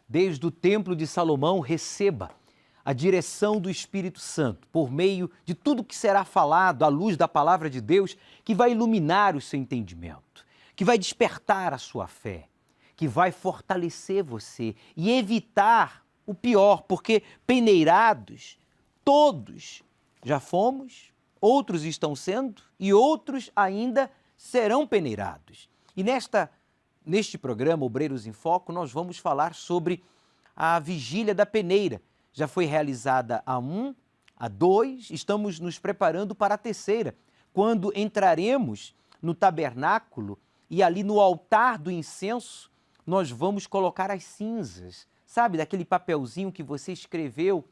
desde o Templo de Salomão, receba a direção do Espírito Santo, por meio de tudo que será falado à luz da palavra de Deus, que vai iluminar o seu entendimento, que vai despertar a sua fé, que vai fortalecer você e evitar o pior, porque peneirados, todos já fomos, outros estão sendo e outros ainda serão peneirados. E neste programa, Obreiros em Foco, nós vamos falar sobre a vigília da peneira. Já foi realizada a 1, a 2, estamos nos preparando para a terceira, quando entraremos no tabernáculo e ali no altar do incenso, nós vamos colocar as cinzas, sabe, daquele papelzinho que você escreveu,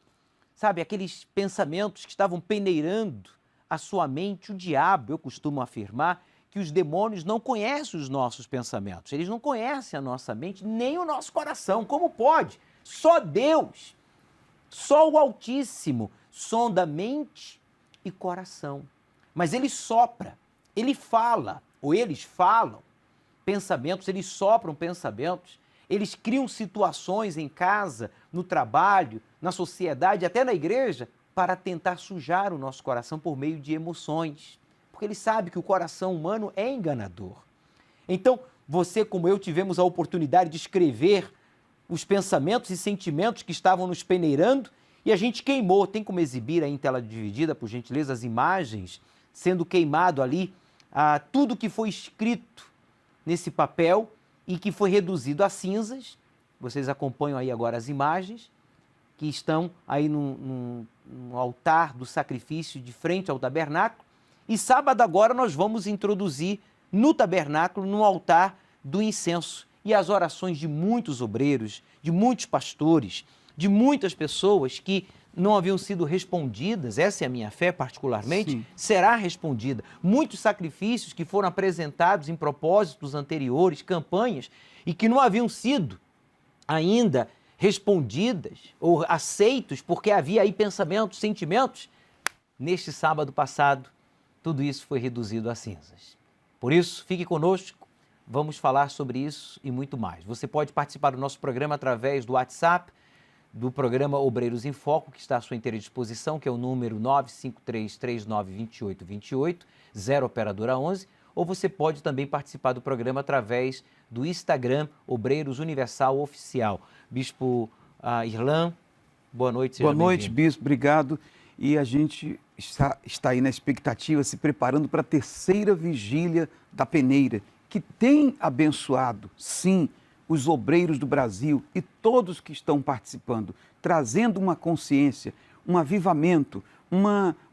sabe, aqueles pensamentos que estavam peneirando a sua mente. O diabo, eu costumo afirmar, que os demônios não conhecem os nossos pensamentos, eles não conhecem a nossa mente, nem o nosso coração. Como pode? Só Deus, só o Altíssimo sonda mente e coração. Mas ele sopra, ele fala, ou eles falam pensamentos, eles sopram pensamentos, eles criam situações em casa, no trabalho, na sociedade, até na igreja, para tentar sujar o nosso coração por meio de emoções. Porque ele sabe que o coração humano é enganador. Então, você como eu tivemos a oportunidade de escrever os pensamentos e sentimentos que estavam nos peneirando e a gente queimou. Tem como exibir aí em tela dividida, por gentileza, as imagens sendo queimado ali, tudo que foi escrito nesse papel e que foi reduzido a cinzas. Vocês acompanham aí agora as imagens que estão aí no altar do sacrifício de frente ao tabernáculo. E sábado agora nós vamos introduzir no tabernáculo, no altar do incenso. E as orações de muitos obreiros, de muitos pastores, de muitas pessoas que não haviam sido respondidas, essa é a minha fé particularmente, sim, será respondida. Muitos sacrifícios que foram apresentados em propósitos anteriores, campanhas, e que não haviam sido ainda respondidas ou aceitos, porque havia aí pensamentos, sentimentos. Neste sábado passado, tudo isso foi reduzido a cinzas. Por isso, fique conosco, vamos falar sobre isso e muito mais. Você pode participar do nosso programa através do WhatsApp, do programa Obreiros em Foco, que está à sua inteira disposição, que é o número 953392828, 0 operadora 11, ou você pode também participar do programa através do Instagram Obreiros Universal Oficial. Bispo Irlan, boa noite, seja bem-vindo. Boa noite, Bispo, obrigado. E a gente está aí na expectativa, se preparando para a terceira vigília da peneira, que tem abençoado, sim, os obreiros do Brasil e todos que estão participando, trazendo uma consciência, um avivamento,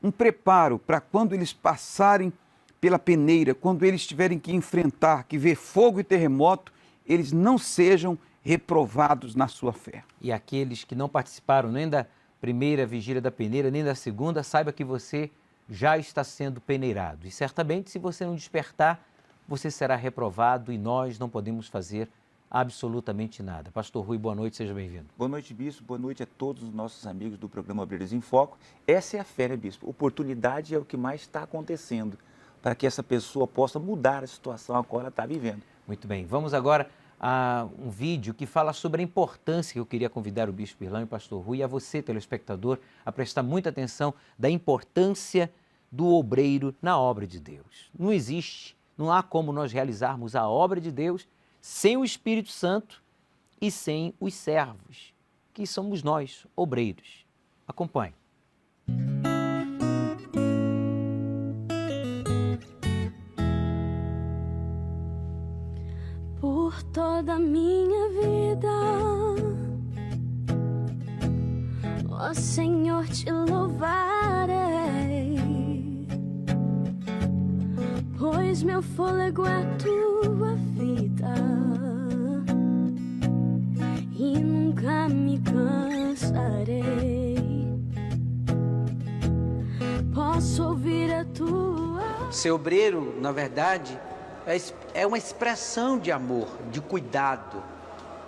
um preparo para quando eles passarem pela peneira, quando eles tiverem que enfrentar, que ver fogo e terremoto, eles não sejam reprovados na sua fé. E aqueles que não participaram nem da primeira vigília da peneira, nem da segunda, saiba que você já está sendo peneirado. E certamente, se você não despertar, você será reprovado e nós não podemos fazer absolutamente nada. Pastor Rui, boa noite, seja bem-vindo. Boa noite, Bispo. Boa noite a todos os nossos amigos do programa Obreiros em Foco. Essa é a fé, né, Bispo? Oportunidade é o que mais está acontecendo para que essa pessoa possa mudar a situação a qual ela está vivendo. Muito bem. Vamos agora a um vídeo que fala sobre a importância, que eu queria convidar o Bispo Irlan e o Pastor Rui e a você, telespectador, a prestar muita atenção da importância do obreiro na obra de Deus. Não existe, não há como nós realizarmos a obra de Deus sem o Espírito Santo e sem os servos, que somos nós, obreiros. Acompanhe. Por toda a minha vida, ó Senhor, te louvarei, pois meu fôlego é tua vida e nunca me cansarei. Posso ouvir a tua... Ser obreiro, na verdade, é uma expressão de amor, de cuidado,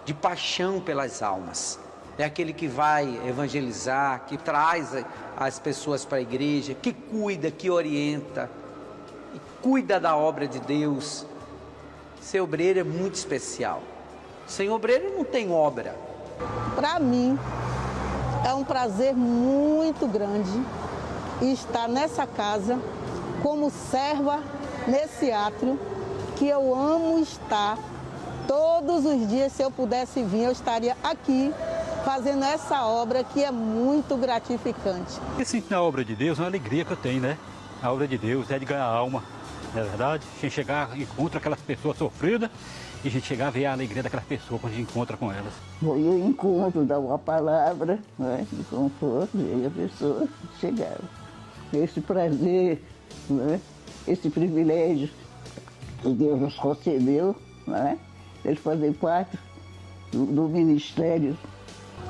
de paixão pelas almas. É aquele que vai evangelizar, que traz as pessoas para a igreja, que cuida, que orienta, e cuida da obra de Deus. Ser obreiro é muito especial. Sem obreiro não tem obra. Para mim, é um prazer muito grande estar nessa casa como serva nesse átrio, que eu amo estar. Todos os dias, se eu pudesse vir, eu estaria aqui fazendo essa obra que é muito gratificante. Esse na obra de Deus é uma alegria que eu tenho, né? A obra de Deus é de ganhar alma, não é verdade? A gente chegar, encontra aquelas pessoas sofridas e a gente chegar a ver a alegria daquelas pessoas quando a gente encontra com elas. Foi o encontro, dar uma palavra, né, de conforto, e a pessoa chegava. Esse prazer, né, esse privilégio que Deus nos concedeu, né, de fazer parte do ministério.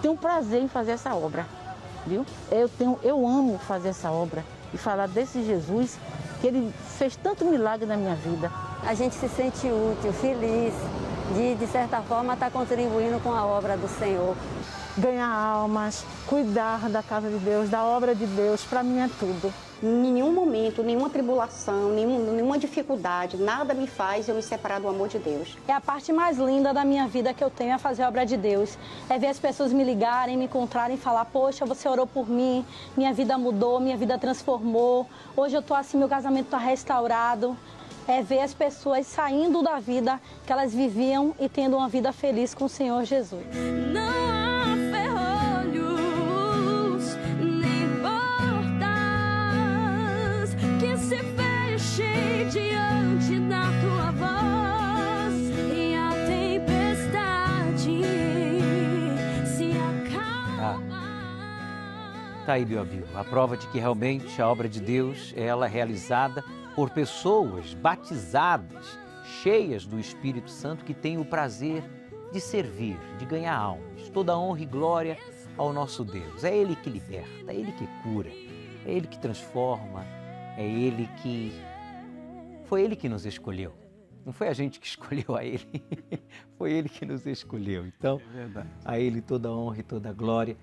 Tenho prazer em fazer essa obra, viu? Eu amo fazer essa obra e falar desse Jesus, que ele fez tanto milagre na minha vida. A gente se sente útil, feliz, de certa forma estar contribuindo com a obra do Senhor. Ganhar almas, cuidar da casa de Deus, da obra de Deus, para mim é tudo. Em nenhum momento, nenhuma tribulação, nenhuma dificuldade, nada me faz eu me separar do amor de Deus. É a parte mais linda da minha vida que eu tenho, é fazer a obra de Deus. É ver as pessoas me ligarem, me encontrarem e falar, poxa, você orou por mim, minha vida mudou, minha vida transformou. Hoje eu tô assim, meu casamento tá restaurado. É ver as pessoas saindo da vida que elas viviam e tendo uma vida feliz com o Senhor Jesus. Tá aí, meu amigo, a prova de que realmente a obra de Deus, ela é realizada por pessoas batizadas, cheias do Espírito Santo, que têm o prazer de servir, de ganhar almas. Toda honra e glória ao nosso Deus. É Ele que liberta, é Ele que cura, é Ele que transforma, é Ele que... Foi Ele que nos escolheu. Não foi a gente que escolheu a Ele, foi Ele que nos escolheu. Então, a Ele toda honra e toda glória.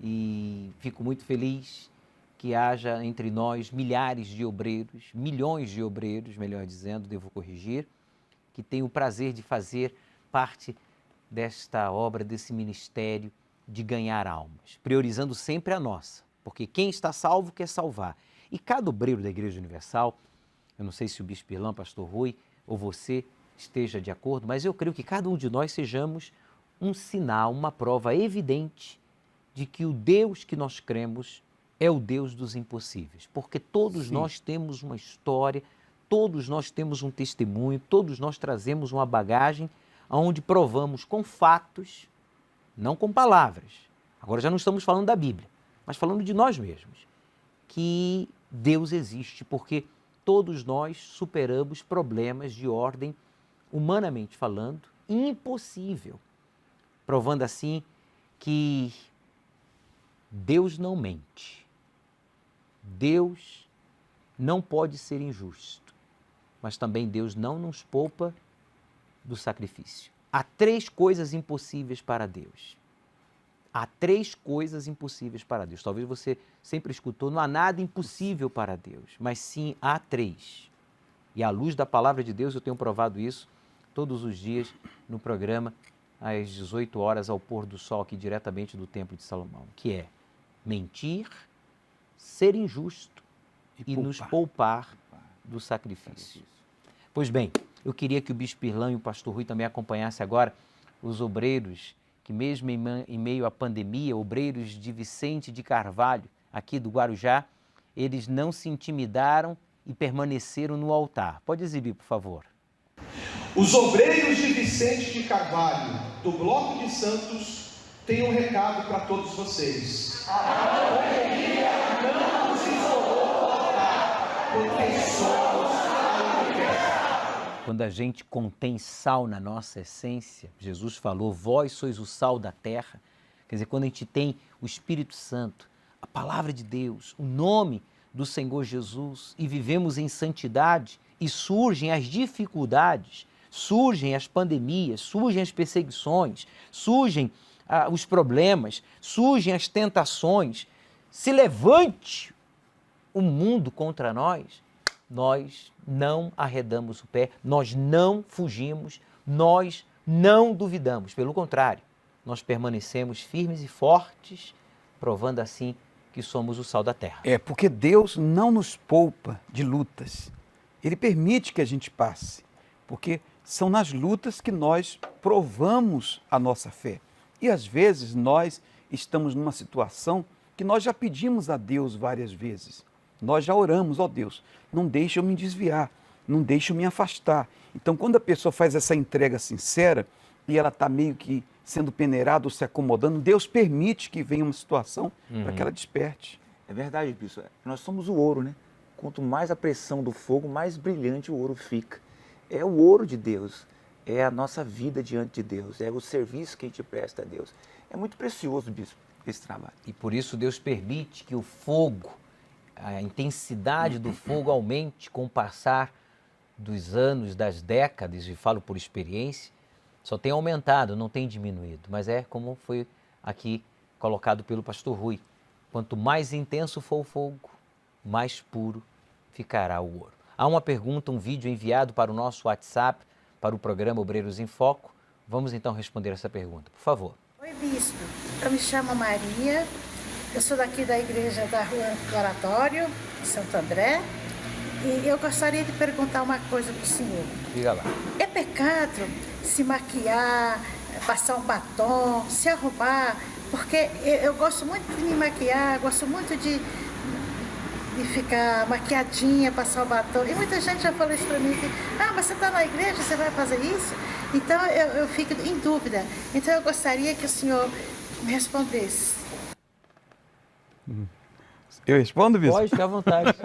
E fico muito feliz que haja entre nós milhares de obreiros, milhões de obreiros, melhor dizendo, devo corrigir, que têm o prazer de fazer parte desta obra, desse ministério de ganhar almas, priorizando sempre a nossa, porque quem está salvo quer salvar. E cada obreiro da Igreja Universal, eu não sei se o Bispo Irlão, Pastor Rui, ou você esteja de acordo, mas eu creio que cada um de nós sejamos um sinal, uma prova evidente de que o Deus que nós cremos é o Deus dos impossíveis, porque todos nós temos uma história, todos nós temos um testemunho, todos nós trazemos uma bagagem onde provamos com fatos, não com palavras. Agora já não estamos falando da Bíblia, mas falando de nós mesmos, que Deus existe, porque todos nós superamos problemas de ordem, humanamente falando, impossível, provando assim que Deus não mente. Deus não pode ser injusto, mas também Deus não nos poupa do sacrifício. Há 3 coisas impossíveis para Deus. Há 3 coisas impossíveis para Deus. Talvez você sempre escutou, não há nada impossível para Deus, mas sim há 3. E à luz da palavra de Deus eu tenho provado isso todos os dias no programa, às 18 horas ao pôr do sol, aqui diretamente do Templo de Salomão, que é mentir, ser injusto e nos poupar do sacrifício. Pois bem, eu queria que o Bispo Irlão e o Pastor Rui também acompanhassem agora os obreiros que mesmo em meio à pandemia, obreiros de Vicente de Carvalho, aqui do Guarujá, eles não se intimidaram e permaneceram no altar. Pode exibir, por favor. Os obreiros de Vicente de Carvalho, do Bloco de Santos, têm um recado para todos vocês. A pandemia não nos isolou do altar, porque somos a universal. Quando a gente contém sal na nossa essência, Jesus falou, vós sois o sal da terra. Quer dizer, quando a gente tem o Espírito Santo, a palavra de Deus, o nome do Senhor Jesus e vivemos em santidade e surgem as dificuldades, surgem as pandemias, surgem as perseguições, surgem os problemas, surgem as tentações, se levante o mundo contra nós, nós não arredamos o pé, nós não fugimos, nós não duvidamos, pelo contrário, nós permanecemos firmes e fortes, provando assim que somos o sal da terra. É, porque Deus não nos poupa de lutas. Ele permite que a gente passe, porque são nas lutas que nós provamos a nossa fé. E às vezes nós estamos numa situação que nós já pedimos a Deus várias vezes. Nós já oramos, ó Deus, não deixe eu me desviar, não deixe eu me afastar. Então, quando a pessoa faz essa entrega sincera e ela está meio que sendo peneirada ou se acomodando, Deus permite que venha uma situação para que ela desperte. É verdade, bispo. Nós somos o ouro, né? Quanto mais a pressão do fogo, mais brilhante o ouro fica. É o ouro de Deus, é a nossa vida diante de Deus, é o serviço que a gente presta a Deus. É muito precioso, bispo, esse trabalho. E por isso Deus permite que o fogo, a intensidade do fogo aumente com o passar dos anos, das décadas, e falo por experiência, só tem aumentado, não tem diminuído. Mas é como foi aqui colocado pelo pastor Rui. Quanto mais intenso for o fogo, mais puro ficará o ouro. Há uma pergunta, um vídeo enviado para o nosso WhatsApp, para o programa Obreiros em Foco. Vamos então responder essa pergunta, por favor. Oi, bispo. Eu me chamo Maria. Eu sou daqui da igreja da Rua do Oratório, de Santo André. E eu gostaria de perguntar uma coisa para o senhor. Diga lá. É pecado se maquiar, passar um batom, se arrumar? Porque eu gosto muito de me maquiar, gosto muito de ficar maquiadinha, passar o batom. E muita gente já falou isso para mim, que, mas você está na igreja, você vai fazer isso? Então eu fico em dúvida. Então eu gostaria que o senhor me respondesse. Eu respondo, bispo? Pode, ficar à vontade.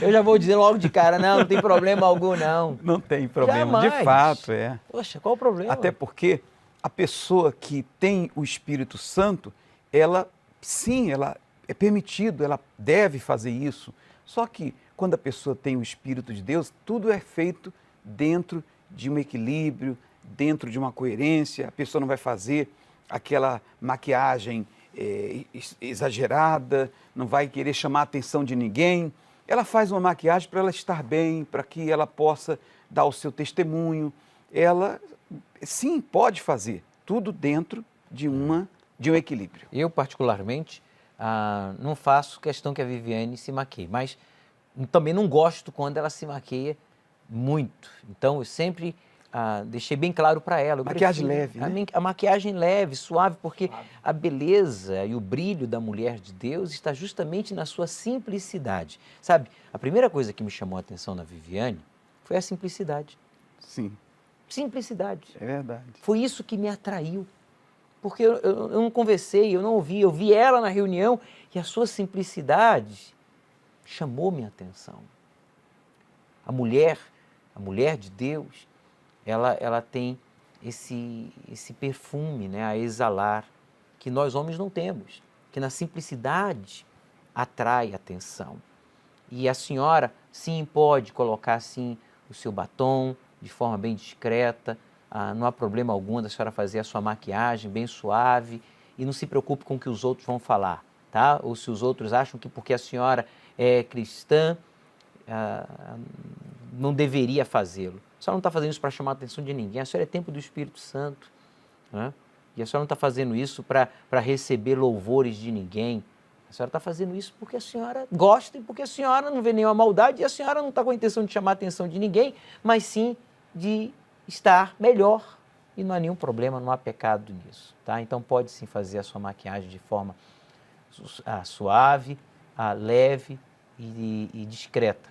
Eu já vou dizer logo de cara, não tem problema algum, não. Não tem problema, Jamais. de fato, é. Poxa, qual o problema? Até porque a pessoa que tem o Espírito Santo, ela, sim, ela é permitido, ela deve fazer isso. Só que quando a pessoa tem o Espírito de Deus, tudo é feito dentro de um equilíbrio, dentro de uma coerência. A pessoa não vai fazer aquela maquiagem exagerada, não vai querer chamar a atenção de ninguém. Ela faz uma maquiagem para ela estar bem, para que ela possa dar o seu testemunho. Ela, sim, pode fazer tudo dentro de um equilíbrio. Eu, particularmente, não faço questão que a Viviane se maqueie, mas também não gosto quando ela se maqueia muito. Então, eu sempre deixei bem claro para ela. Maquiagem leve, né? A maquiagem leve, suave, porque a beleza e o brilho da mulher de Deus está justamente na sua simplicidade. Sabe, a primeira coisa que me chamou a atenção na Viviane foi a simplicidade. Sim. Simplicidade. É verdade. Foi isso que me atraiu. Porque eu não conversei, eu não ouvi, eu vi ela na reunião e a sua simplicidade chamou minha atenção. A mulher de Deus, ela tem esse perfume, né, a exalar, que nós homens não temos, que na simplicidade atrai atenção. E a senhora, sim, pode colocar, sim, o seu batom de forma bem discreta, não há problema algum da senhora fazer a sua maquiagem bem suave e não se preocupe com o que os outros vão falar, tá? Ou se os outros acham que porque a senhora é cristã, não deveria fazê-lo. A senhora não está fazendo isso para chamar a atenção de ninguém, a senhora é templo do Espírito Santo, né? E a senhora não está fazendo isso para receber louvores de ninguém, a senhora está fazendo isso porque a senhora gosta e porque a senhora não vê nenhuma maldade e a senhora não está com a intenção de chamar a atenção de ninguém, mas sim de estar melhor e não há nenhum problema, não há pecado nisso, tá? Então pode sim fazer a sua maquiagem de forma suave, leve e discreta,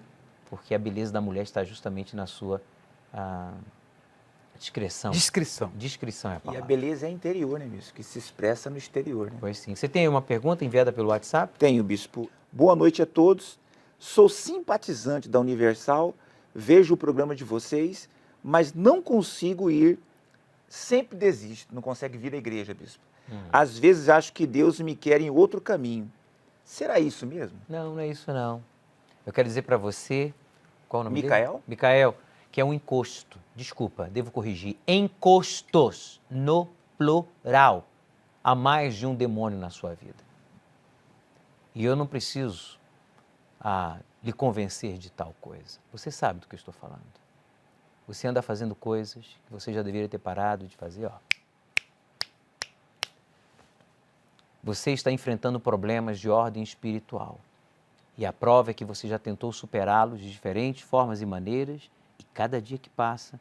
porque a beleza da mulher está justamente na sua discrição. Discrição é a palavra. E a beleza é interior, né, bispo? Que se expressa no exterior, né? Pois sim. Você tem uma pergunta enviada pelo WhatsApp? Tenho, bispo. Boa noite a todos. Sou simpatizante da Universal, vejo o programa de vocês, mas não consigo ir, sempre desisto, não consegue vir à igreja, bispo. Às vezes acho que Deus me quer em outro caminho. Será isso mesmo? Não, não é isso não. Eu quero dizer para você, qual o nome Micael? dele? Micael, que é um encosto. Desculpa, devo corrigir. Encostos, no plural. Há mais de um demônio na sua vida. E eu não preciso lhe convencer de tal coisa. Você sabe do que eu estou falando. Você anda fazendo coisas que você já deveria ter parado de fazer, ó. você está enfrentando problemas de ordem espiritual. E a prova é que você já tentou superá-los de diferentes formas e maneiras, e cada dia que passa,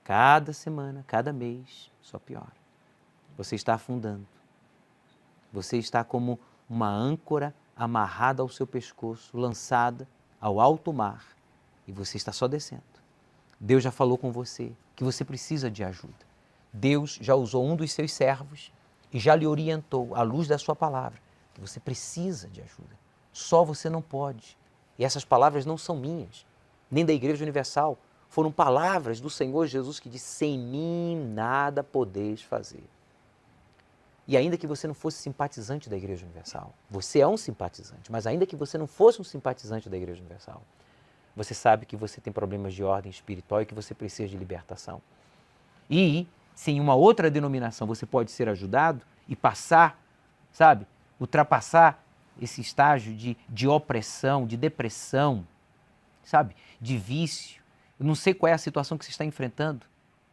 cada semana, cada mês, só piora. Você está afundando. Você está como uma âncora amarrada ao seu pescoço, lançada ao alto mar, e você está só descendo. Deus já falou com você que você precisa de ajuda. Deus já usou um dos seus servos e já lhe orientou, à luz da sua palavra, que você precisa de ajuda. Só você não pode. E essas palavras não são minhas, nem da Igreja Universal. Foram palavras do Senhor Jesus que disse: sem mim nada podeis fazer. E ainda que você não fosse simpatizante da Igreja Universal, você é um simpatizante, mas ainda que você não fosse um simpatizante da Igreja Universal, você sabe que você tem problemas de ordem espiritual e que você precisa de libertação. E se em uma outra denominação você pode ser ajudado e passar, sabe, ultrapassar esse estágio de opressão, de depressão, sabe, de vício. Eu não sei qual é a situação que você está enfrentando,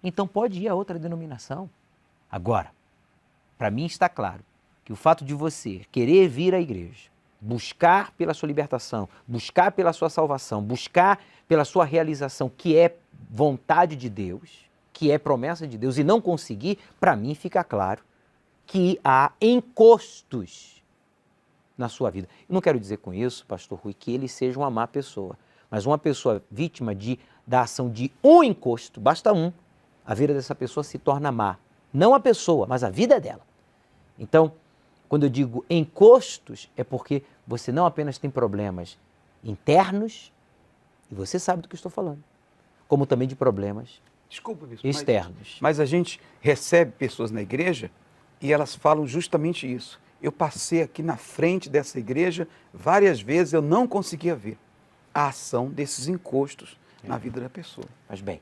então pode ir a outra denominação. Agora, para mim está claro que o fato de você querer vir à igreja, buscar pela sua libertação, buscar pela sua salvação, buscar pela sua realização, que é vontade de Deus, que é promessa de Deus, e não conseguir, para mim fica claro que há encostos na sua vida. Eu não quero dizer com isso, pastor Rui, que ele seja uma má pessoa, mas uma pessoa vítima da ação de um encosto, basta um, a vida dessa pessoa se torna má. Não a pessoa, mas a vida dela. Então, quando eu digo encostos, é porque você não apenas tem problemas internos, e você sabe do que eu estou falando, como também de problemas externos. Mas a gente recebe pessoas na igreja e elas falam justamente isso. Eu passei aqui na frente dessa igreja várias vezes, eu não conseguia ver a ação desses encostos na vida da pessoa. Mas bem,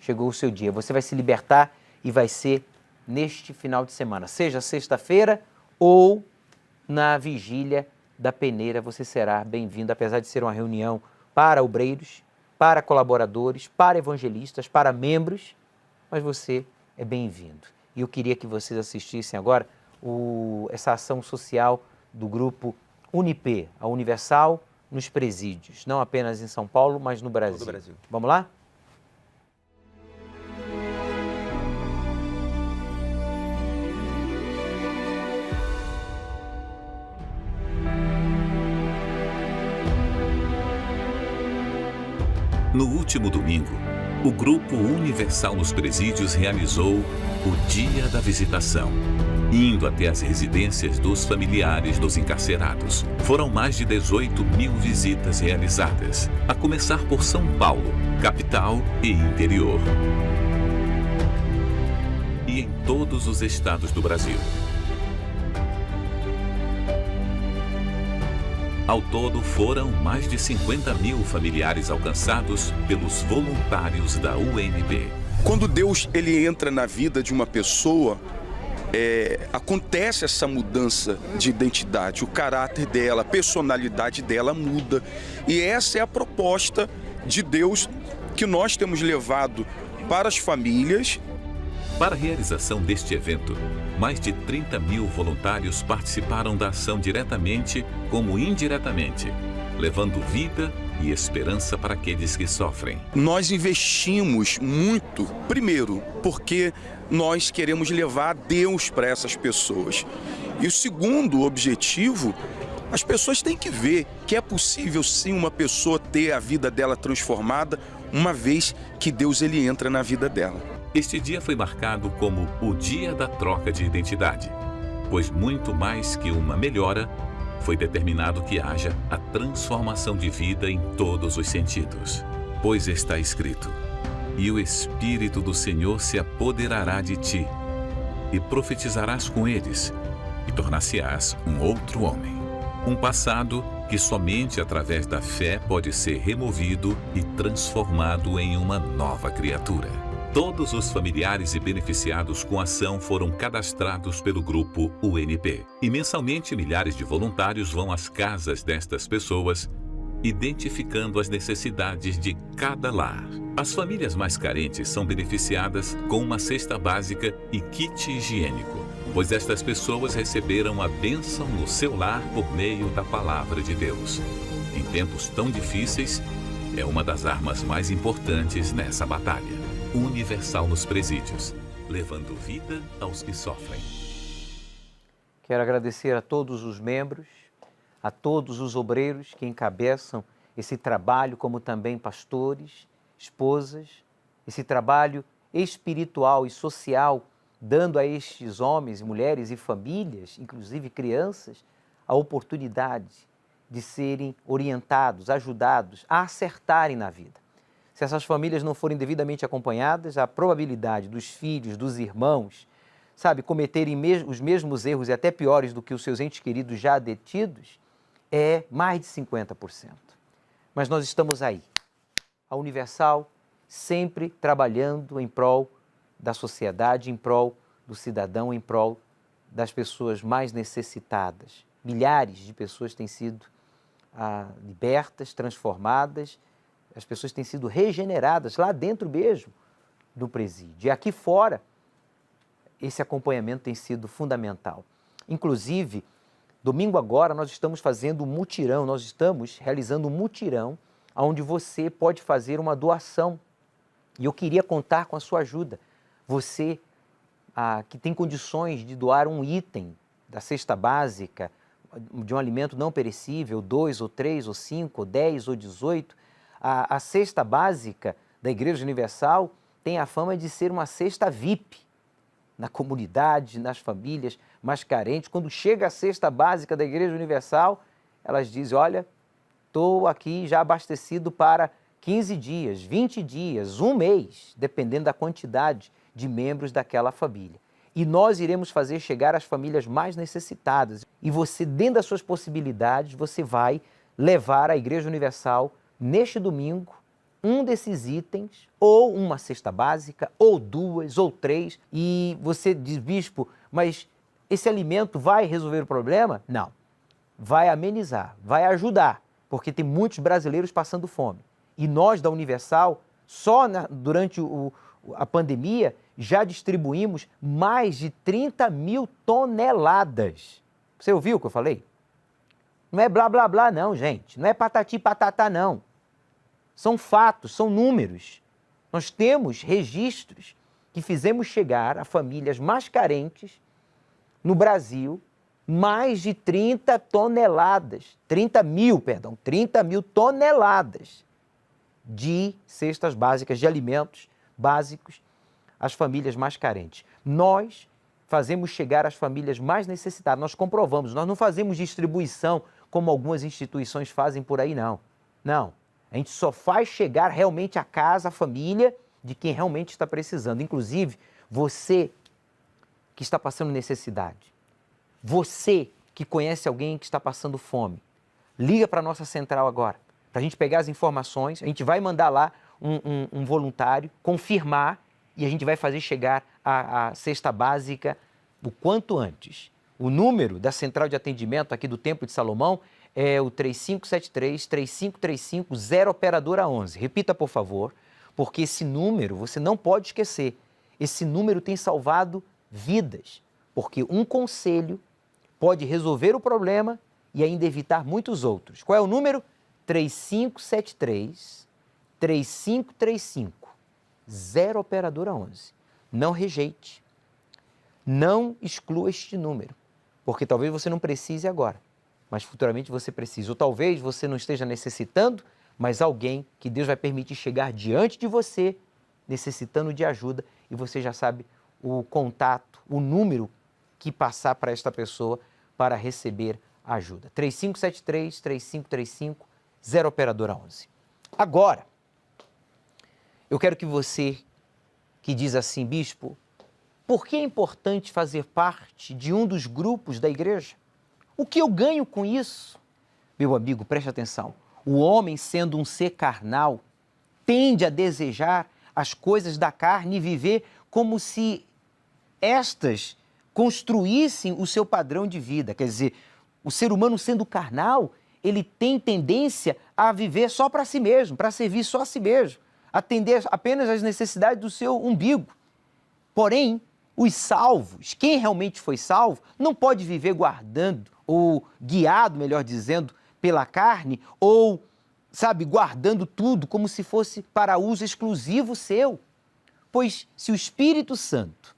chegou o seu dia, você vai se libertar e vai ser neste final de semana, seja sexta-feira ou na vigília da peneira, você será bem-vindo, apesar de ser uma reunião para obreiros, para colaboradores, para evangelistas, para membros, mas você é bem-vindo. E eu queria que vocês assistissem agora essa ação social do grupo Unip, a Universal nos presídios, não apenas em São Paulo, mas no Brasil. Todo o Brasil. Vamos lá? No último domingo, o Grupo Universal nos Presídios realizou o Dia da Visitação, indo até as residências dos familiares dos encarcerados. Foram mais de 18 mil visitas realizadas, a começar por São Paulo, capital e interior, e em todos os estados do Brasil. Ao todo, foram mais de 50 mil familiares alcançados pelos voluntários da UNB. Quando Deus ele entra na vida de uma pessoa, acontece essa mudança de identidade, o caráter dela, a personalidade dela muda. E essa é a proposta de Deus que nós temos levado para as famílias. Para a realização deste evento, mais de 30 mil voluntários participaram da ação diretamente como indiretamente, levando vida e esperança para aqueles que sofrem. Nós investimos muito, primeiro, porque nós queremos levar Deus para essas pessoas. E o segundo objetivo, as pessoas têm que ver que é possível sim uma pessoa ter a vida dela transformada, uma vez que Deus ele entra na vida dela. Este dia foi marcado como o Dia da Troca de Identidade, pois muito mais que uma melhora, foi determinado que haja a transformação de vida em todos os sentidos. Pois está escrito: e o Espírito do Senhor se apoderará de ti, e profetizarás com eles, e tornar-se-ás um outro homem. Um passado que somente através da fé pode ser removido e transformado em uma nova criatura. Todos os familiares e beneficiados com a ação foram cadastrados pelo grupo UNP. E mensalmente milhares de voluntários vão às casas destas pessoas identificando as necessidades de cada lar. As famílias mais carentes são beneficiadas com uma cesta básica e kit higiênico, pois estas pessoas receberam a bênção no seu lar por meio da palavra de Deus. Em tempos tão difíceis, é uma das armas mais importantes nessa batalha. Universal nos presídios, levando vida aos que sofrem. Quero agradecer a todos os membros, a todos os obreiros que encabeçam esse trabalho, como também pastores, esposas, esse trabalho espiritual e social, dando a estes homens, mulheres e famílias, inclusive crianças, a oportunidade de serem orientados, ajudados a acertarem na vida. Se essas famílias não forem devidamente acompanhadas, a probabilidade dos filhos, dos irmãos, cometerem os mesmos erros e até piores do que os seus entes queridos já detidos, é mais de 50%. Mas nós estamos aí, a Universal, sempre trabalhando em prol da sociedade, em prol do cidadão, em prol das pessoas mais necessitadas. Milhares de pessoas têm sido libertas, transformadas, as pessoas têm sido regeneradas lá dentro mesmo do presídio. E aqui fora, esse acompanhamento tem sido fundamental. Inclusive, domingo agora nós estamos fazendo um mutirão, nós estamos realizando um mutirão onde você pode fazer uma doação. E eu queria contar com a sua ajuda. Você que tem condições de doar um item da cesta básica, de um alimento não perecível, 2 ou 3 ou 5 ou 10 ou 18, a cesta básica da Igreja Universal tem a fama de ser uma cesta VIP na comunidade, nas famílias mais carentes. Quando chega a cesta básica da Igreja Universal, elas dizem, olha, estou aqui já abastecido para 15 dias, 20 dias, um mês, dependendo da quantidade de membros daquela família. E nós iremos fazer chegar às famílias mais necessitadas. E você, dentro das suas possibilidades, você vai levar à Igreja Universal, neste domingo, um desses itens, ou uma cesta básica, ou 2, ou 3. E você diz, bispo, mas esse alimento vai resolver o problema? Não. Vai amenizar, vai ajudar, porque tem muitos brasileiros passando fome. E nós, da Universal, durante a pandemia, já distribuímos mais de 30 mil toneladas. Você ouviu o que eu falei? Não é blá, blá, blá, não, gente. Não é patati patatá, não. São fatos, são números. Nós temos registros que fizemos chegar a famílias mais carentes no Brasil mais de 30 mil toneladas de cestas básicas, de alimentos básicos às famílias mais carentes. Nós fazemos chegar às famílias mais necessitadas, nós comprovamos, nós não fazemos distribuição como algumas instituições fazem por aí, não. Não, a gente só faz chegar realmente à casa, à família de quem realmente está precisando. Inclusive, você que está passando necessidade, você que conhece alguém que está passando fome, liga para a nossa central agora, para a gente pegar as informações, a gente vai mandar lá um voluntário, confirmar, e a gente vai fazer chegar a cesta básica o quanto antes. O número da central de atendimento aqui do Templo de Salomão é o 3573-3535, 0 operadora 11. Repita, por favor, porque esse número você não pode esquecer. Esse número tem salvado vidas, porque um conselho pode resolver o problema e ainda evitar muitos outros. Qual é o número? 3573-3535, 0 operadora 11. Não rejeite, não exclua este número, porque talvez você não precise agora, mas futuramente você precisa. Ou talvez você não esteja necessitando, mas alguém que Deus vai permitir chegar diante de você, necessitando de ajuda, e você já sabe o contato, o número que passar para esta pessoa para receber ajuda. 3573-3535, 0 operadora 11. Agora, eu quero que você, que diz assim, bispo, por que é importante fazer parte de um dos grupos da igreja? O que eu ganho com isso? Meu amigo, preste atenção. O homem, sendo um ser carnal, tende a desejar as coisas da carne e viver como se estas construíssem o seu padrão de vida. Quer dizer, o ser humano, sendo carnal, ele tem tendência a viver só para si mesmo, para servir só a si mesmo, atender apenas às necessidades do seu umbigo. Porém, os salvos, quem realmente foi salvo, não pode viver guardando, ou guiado, melhor dizendo, pela carne, ou, sabe, guardando tudo como se fosse para uso exclusivo seu. Pois se o Espírito Santo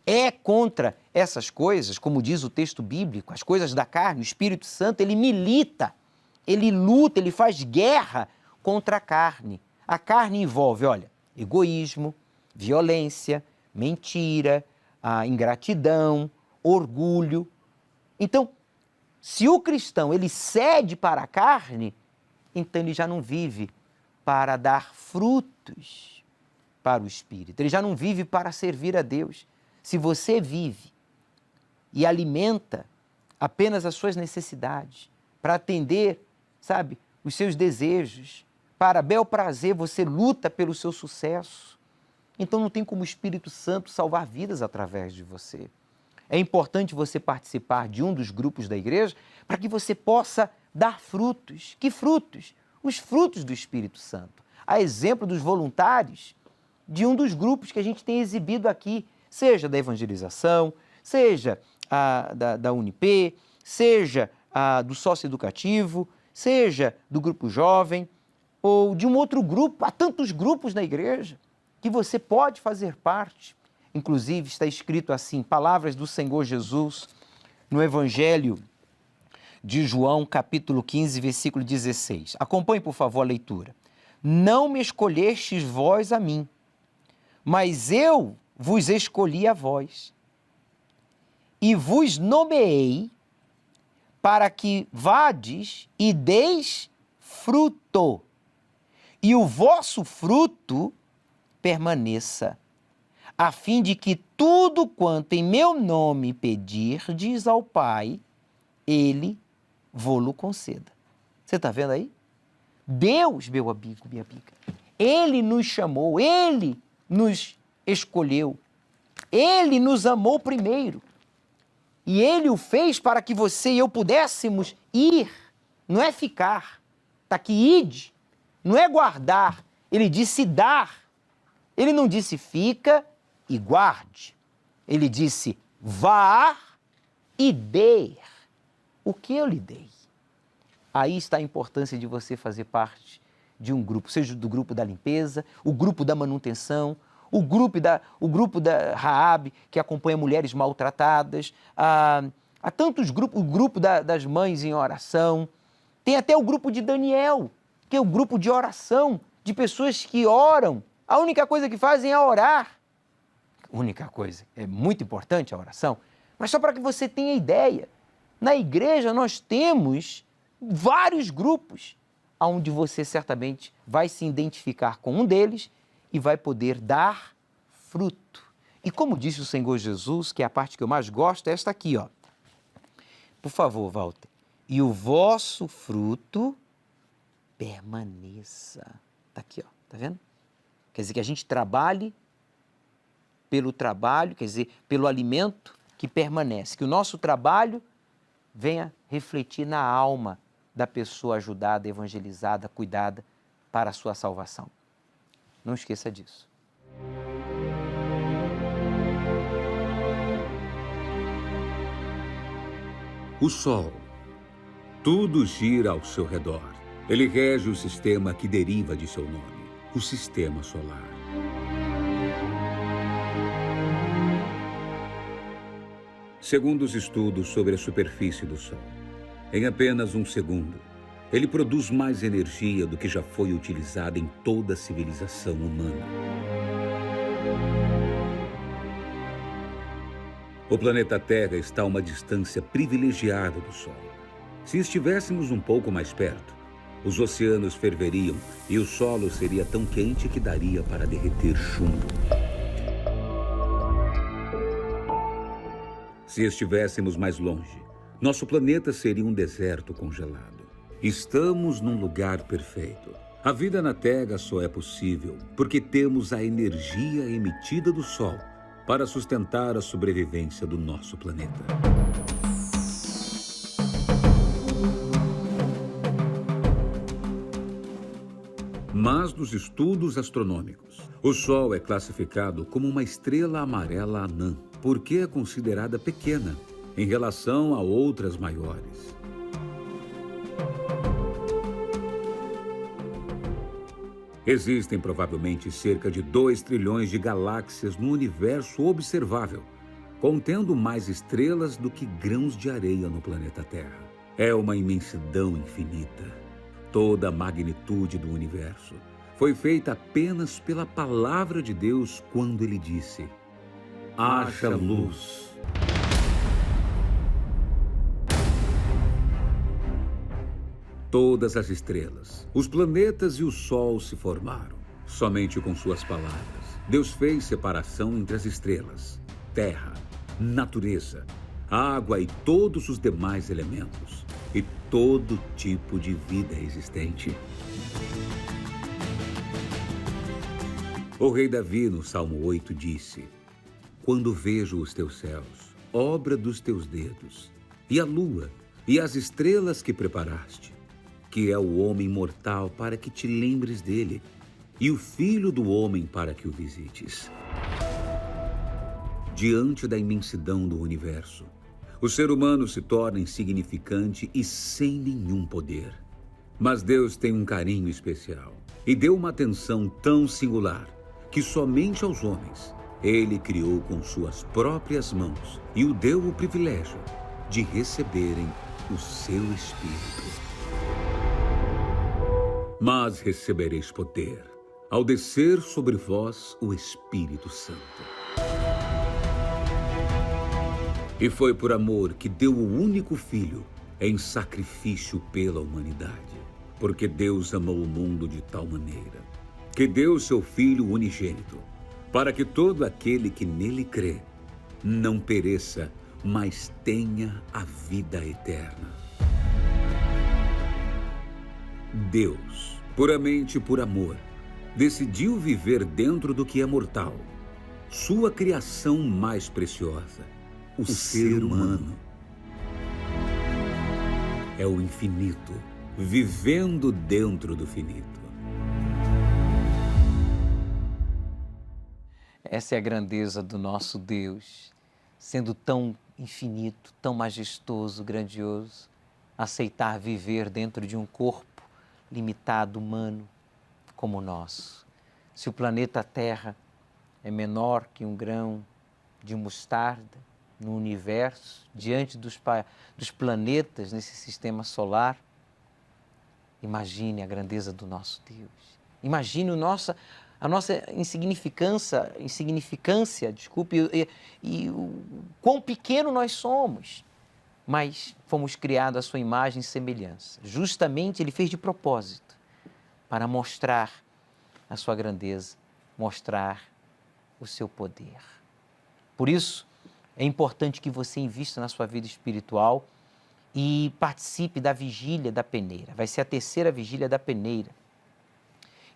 é contra essas coisas, como diz o texto bíblico, as coisas da carne, o Espírito Santo, ele milita, ele luta, ele faz guerra contra a carne. A carne envolve, olha, egoísmo, violência, mentira, ingratidão, orgulho. Então, se o cristão ele cede para a carne, então ele já não vive para dar frutos para o Espírito. Ele já não vive para servir a Deus. Se você vive e alimenta apenas as suas necessidades, para atender, sabe, os seus desejos, para bel prazer, você luta pelo seu sucesso, então não tem como o Espírito Santo salvar vidas através de você. É importante você participar de um dos grupos da igreja para que você possa dar frutos. Que frutos? Os frutos do Espírito Santo. A exemplo dos voluntários de um dos grupos que a gente tem exibido aqui, seja da evangelização, seja da UNIP, seja do socioeducativo, seja do grupo jovem, ou de um outro grupo. Há tantos grupos na igreja que você pode fazer parte. Inclusive está escrito assim, palavras do Senhor Jesus no Evangelho de João, capítulo 15, versículo 16. Acompanhe, por favor, a leitura. Não me escolhestes vós a mim, mas eu vos escolhi a vós e vos nomeei para que vades e deis fruto, e o vosso fruto permaneça, a fim de que tudo quanto em meu nome pedirdes ao Pai, Ele vô-lo conceda. Você está vendo aí? Deus, meu amigo, minha amiga, Ele nos chamou, Ele nos escolheu, Ele nos amou primeiro. E Ele o fez para que você e eu pudéssemos ir, não é ficar, está aqui, ide, não é guardar, Ele disse dar. Ele não disse fica e guarde, Ele disse vá e dê. O que eu lhe dei? Aí está a importância de você fazer parte de um grupo, seja do grupo da limpeza, o grupo da manutenção, o grupo da Raabe, que acompanha mulheres maltratadas, há tantos grupos, o grupo das mães em oração, tem até o grupo de Daniel, que é o grupo de oração, de pessoas que oram, a única coisa que fazem é orar. Única coisa, é muito importante a oração, mas só para que você tenha ideia, na igreja nós temos vários grupos, onde você certamente vai se identificar com um deles e vai poder dar fruto. E como disse o Senhor Jesus, que é a parte que eu mais gosto, é esta aqui, ó. Por favor, Walter. E o vosso fruto permaneça. Está aqui, ó. Tá vendo? Quer dizer, que a gente trabalhe pelo trabalho, quer dizer, pelo alimento que permanece. Que o nosso trabalho venha refletir na alma da pessoa ajudada, evangelizada, cuidada para a sua salvação. Não esqueça disso. O Sol. Tudo gira ao seu redor. Ele rege o sistema que deriva de seu nome, o Sistema Solar. Segundo os estudos sobre a superfície do Sol, em apenas um segundo, ele produz mais energia do que já foi utilizada em toda a civilização humana. O planeta Terra está a uma distância privilegiada do Sol. Se estivéssemos um pouco mais perto, os oceanos ferveriam e o solo seria tão quente que daria para derreter chumbo. Se estivéssemos mais longe, nosso planeta seria um deserto congelado. Estamos num lugar perfeito. A vida na Terra só é possível porque temos a energia emitida do Sol para sustentar a sobrevivência do nosso planeta. mas nos estudos astronômicos. O Sol é classificado como uma estrela amarela anã, porque é considerada pequena em relação a outras maiores. Existem provavelmente cerca de 2 trilhões de galáxias no universo observável, contendo mais estrelas do que grãos de areia no planeta Terra. É uma imensidão infinita. Toda a magnitude do universo foi feita apenas pela palavra de Deus quando ele disse: haja luz. Todas as estrelas, os planetas e o Sol se formaram. Somente com suas palavras, Deus fez separação entre as estrelas, terra, natureza, água e todos os demais elementos, e todo tipo de vida existente. O rei Davi, no Salmo 8, disse: quando vejo os teus céus, obra dos teus dedos, e a lua, e as estrelas que preparaste, que é o homem mortal para que te lembres dele, e o filho do homem para que o visites. Diante da imensidão do universo, o ser humano se torna insignificante e sem nenhum poder. Mas Deus tem um carinho especial e deu uma atenção tão singular que somente aos homens ele criou com suas próprias mãos e o deu o privilégio de receberem o seu Espírito. Mas recebereis poder ao descer sobre vós o Espírito Santo. E foi por amor que deu o único Filho em sacrifício pela humanidade. Porque Deus amou o mundo de tal maneira que deu seu Filho unigênito, para que todo aquele que nele crê não pereça, mas tenha a vida eterna. Deus, puramente por amor, decidiu viver dentro do que é mortal, sua criação mais preciosa, o ser humano. É o infinito, vivendo dentro do finito. Essa é a grandeza do nosso Deus, sendo tão infinito, tão majestoso, grandioso, aceitar viver dentro de um corpo limitado, humano, como o nosso. Se o planeta Terra é menor que um grão de mostarda no universo, diante dos planetas nesse sistema solar, imagine a grandeza do nosso Deus. Imagine a nossa insignificância, e o quão pequeno nós somos. Mas fomos criados à sua imagem e semelhança. Justamente Ele fez de propósito para mostrar a sua grandeza, mostrar o seu poder. Por isso, é importante que você invista na sua vida espiritual e participe da vigília da peneira. Vai ser a terceira vigília da peneira.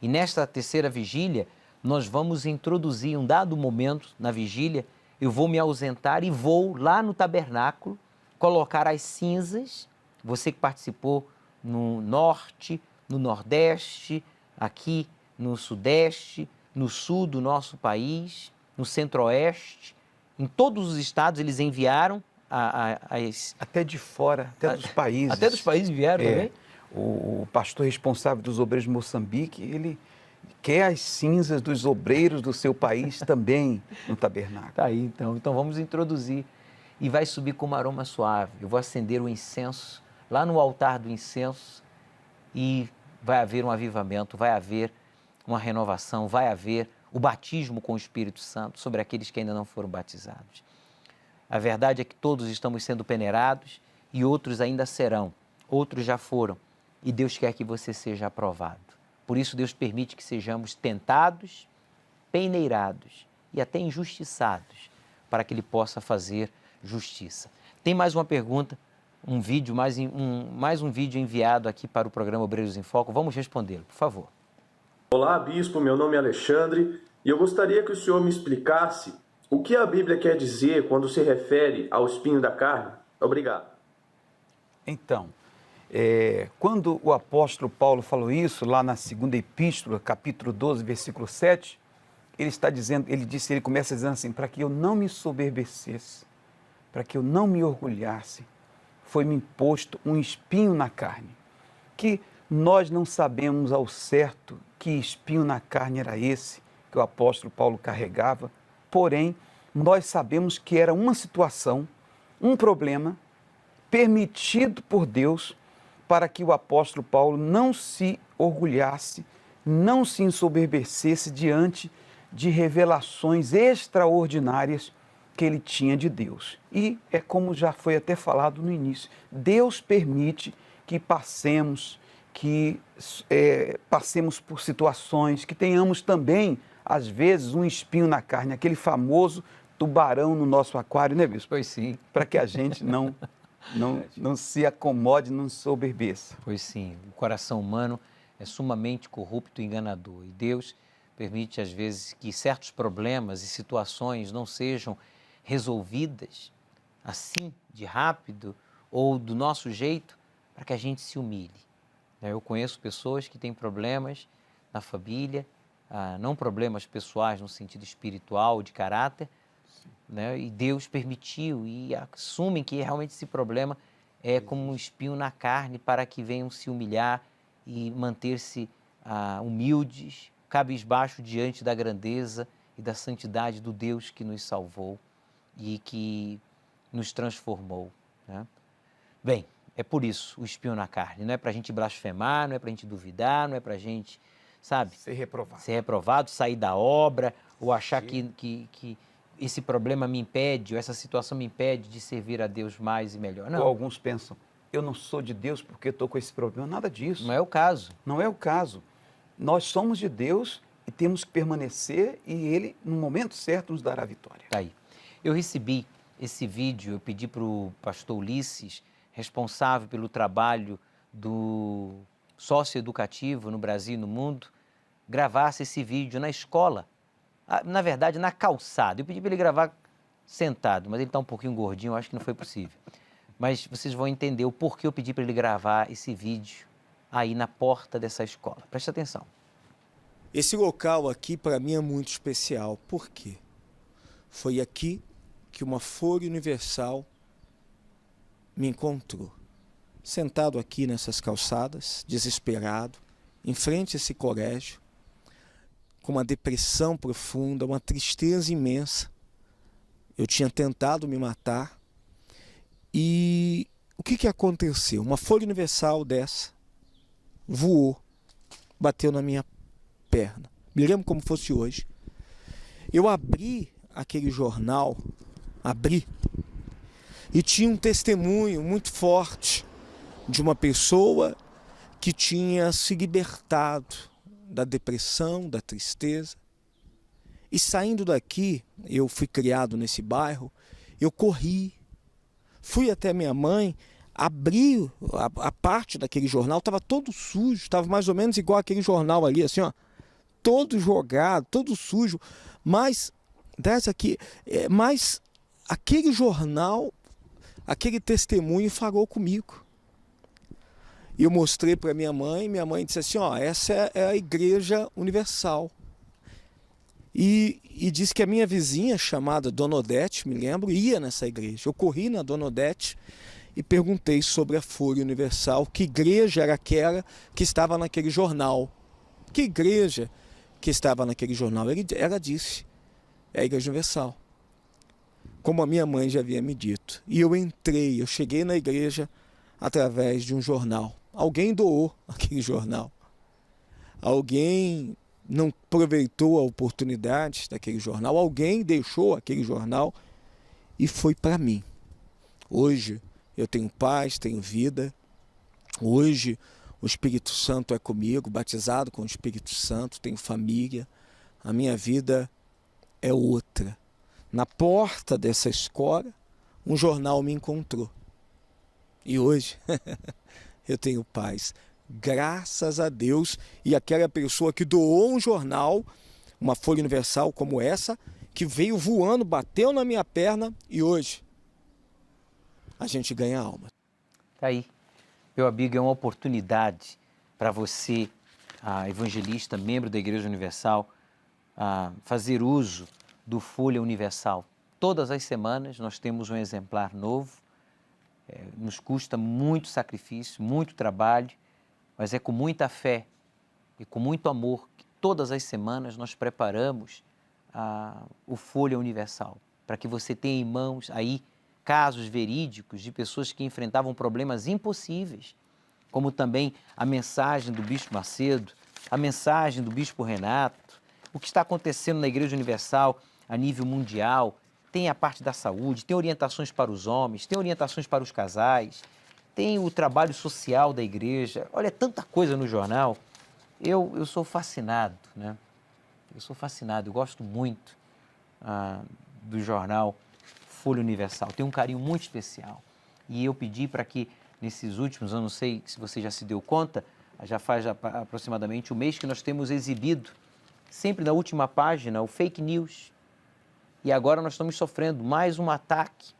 E nesta terceira vigília, nós vamos introduzir um dado momento na vigília, eu vou me ausentar e vou lá no tabernáculo colocar as cinzas, você que participou no norte, no nordeste, aqui no sudeste, no sul do nosso país, no centro-oeste, em todos os estados eles enviaram até de fora, até dos países. Até dos países vieram também? O pastor responsável dos obreiros de Moçambique, ele quer as cinzas dos obreiros do seu país também no tabernáculo. Tá aí, então vamos introduzir. E vai subir com um aroma suave. Eu vou acender o incenso lá no altar do incenso e vai haver um avivamento, vai haver uma renovação, vai haver o batismo com o Espírito Santo sobre aqueles que ainda não foram batizados. A verdade é que todos estamos sendo peneirados e outros ainda serão, outros já foram, e Deus quer que você seja aprovado. Por isso Deus permite que sejamos tentados, peneirados e até injustiçados, para que Ele possa fazer justiça. Tem mais uma pergunta, mais um vídeo enviado aqui para o programa Obreiros em Foco. Vamos respondê-lo, por favor. Olá, bispo, meu nome é Alexandre e eu gostaria que o senhor me explicasse o que a Bíblia quer dizer quando se refere ao espinho da carne. Obrigado. Então, Quando o apóstolo Paulo falou isso, lá na segunda epístola, capítulo 12, versículo 7, ele começa dizendo assim, para que eu não me soberbecesse, para que eu não me orgulhasse, foi-me imposto um espinho na carne, que nós não sabemos ao certo que espinho na carne era esse que o apóstolo Paulo carregava, porém, nós sabemos que era uma situação, um problema, permitido por Deus para que o apóstolo Paulo não se orgulhasse, não se ensoberbecesse diante de revelações extraordinárias que ele tinha de Deus. E é como já foi até falado no início, Deus permite que passemos por situações, que tenhamos também, às vezes, um espinho na carne, aquele famoso tubarão no nosso aquário, né, bispo? Pois sim. Para que a gente não se acomode, não se soberbeça. Pois sim, o coração humano é sumamente corrupto e enganador. E Deus permite, às vezes, que certos problemas e situações não sejam resolvidas assim, de rápido, ou do nosso jeito, para que a gente se humilhe. Eu conheço pessoas que têm problemas na família, não problemas pessoais no sentido espiritual, de caráter, né? E Deus permitiu e assumem que realmente esse problema é como um espinho na carne para que venham se humilhar e manter-se humildes, cabisbaixo diante da grandeza e da santidade do Deus que nos salvou e que nos transformou, né? Bem, é por isso o espinho na carne, não é para a gente blasfemar, não é para a gente duvidar, não é para a gente, sabe? Ser reprovado, sair da obra ou achar que esse problema me impede, ou essa situação me impede de servir a Deus mais e melhor. Não. Ou alguns pensam, eu não sou de Deus porque estou com esse problema. Nada disso. Não é o caso. Não é o caso. Nós somos de Deus e temos que permanecer e Ele, no momento certo, nos dará a vitória. Tá aí. Eu recebi esse vídeo, eu pedi para o pastor Ulisses, responsável pelo trabalho do socioeducativo no Brasil e no mundo, gravasse esse vídeo na escola. Na verdade, na calçada. Eu pedi para ele gravar sentado, mas ele está um pouquinho gordinho, eu acho que não foi possível. Mas vocês vão entender o porquê eu pedi para ele gravar esse vídeo aí na porta dessa escola. Preste atenção. Esse local aqui, para mim, é muito especial. Por quê? Foi aqui que uma Folha Universal me encontrou. Sentado aqui nessas calçadas, desesperado, em frente a esse colégio, com uma depressão profunda, uma tristeza imensa. Eu tinha tentado me matar. E o que aconteceu? Uma Folha Universal dessa voou, bateu na minha perna. Me lembro como fosse hoje. Eu abri aquele jornal, e tinha um testemunho muito forte de uma pessoa que tinha se libertado da depressão, da tristeza. E saindo daqui, eu fui criado nesse bairro, eu corri, fui até minha mãe, abri a parte daquele jornal, estava todo sujo, estava mais ou menos igual aquele jornal ali, assim, ó, todo jogado, todo sujo, mas aquele jornal, aquele testemunho falou comigo. E eu mostrei para minha mãe disse assim, ó, essa é a Igreja Universal. E disse que a minha vizinha, chamada Dona Odete, me lembro, ia nessa igreja. Eu corri na Dona Odete e perguntei sobre a Folha Universal, que igreja era aquela que estava naquele jornal. Que igreja que estava naquele jornal? Ela disse, é a Igreja Universal. Como a minha mãe já havia me dito. E eu cheguei na igreja através de um jornal. Alguém doou aquele jornal. Alguém não aproveitou a oportunidade daquele jornal. Alguém deixou aquele jornal e foi para mim. Hoje eu tenho paz, tenho vida. Hoje o Espírito Santo é comigo, batizado com o Espírito Santo, tenho família. A minha vida é outra. Na porta dessa escola, um jornal me encontrou. E hoje eu tenho paz. Graças a Deus. E aquela pessoa que doou um jornal, uma Folha Universal como essa, que veio voando, bateu na minha perna e hoje a gente ganha alma. Tá aí. Meu amigo, é uma oportunidade para você, evangelista, membro da Igreja Universal, fazer uso do Folha Universal. Todas as semanas nós temos um exemplar novo, nos custa muito sacrifício, muito trabalho, mas é com muita fé e com muito amor que todas as semanas nós preparamos o Folha Universal, para que você tenha em mãos aí casos verídicos de pessoas que enfrentavam problemas impossíveis, como também a mensagem do Bispo Macedo, a mensagem do Bispo Renato, o que está acontecendo na Igreja Universal a nível mundial. Tem a parte da saúde, tem orientações para os homens, tem orientações para os casais, tem o trabalho social da igreja. Olha, é tanta coisa no jornal. Eu sou fascinado, né? Eu sou fascinado, eu gosto muito do jornal Folha Universal. Tem um carinho muito especial. E eu pedi para que, nesses últimos, eu não sei se você já se deu conta, já faz aproximadamente um mês que nós temos exibido, sempre na última página, o fake news. E agora nós estamos sofrendo mais um ataque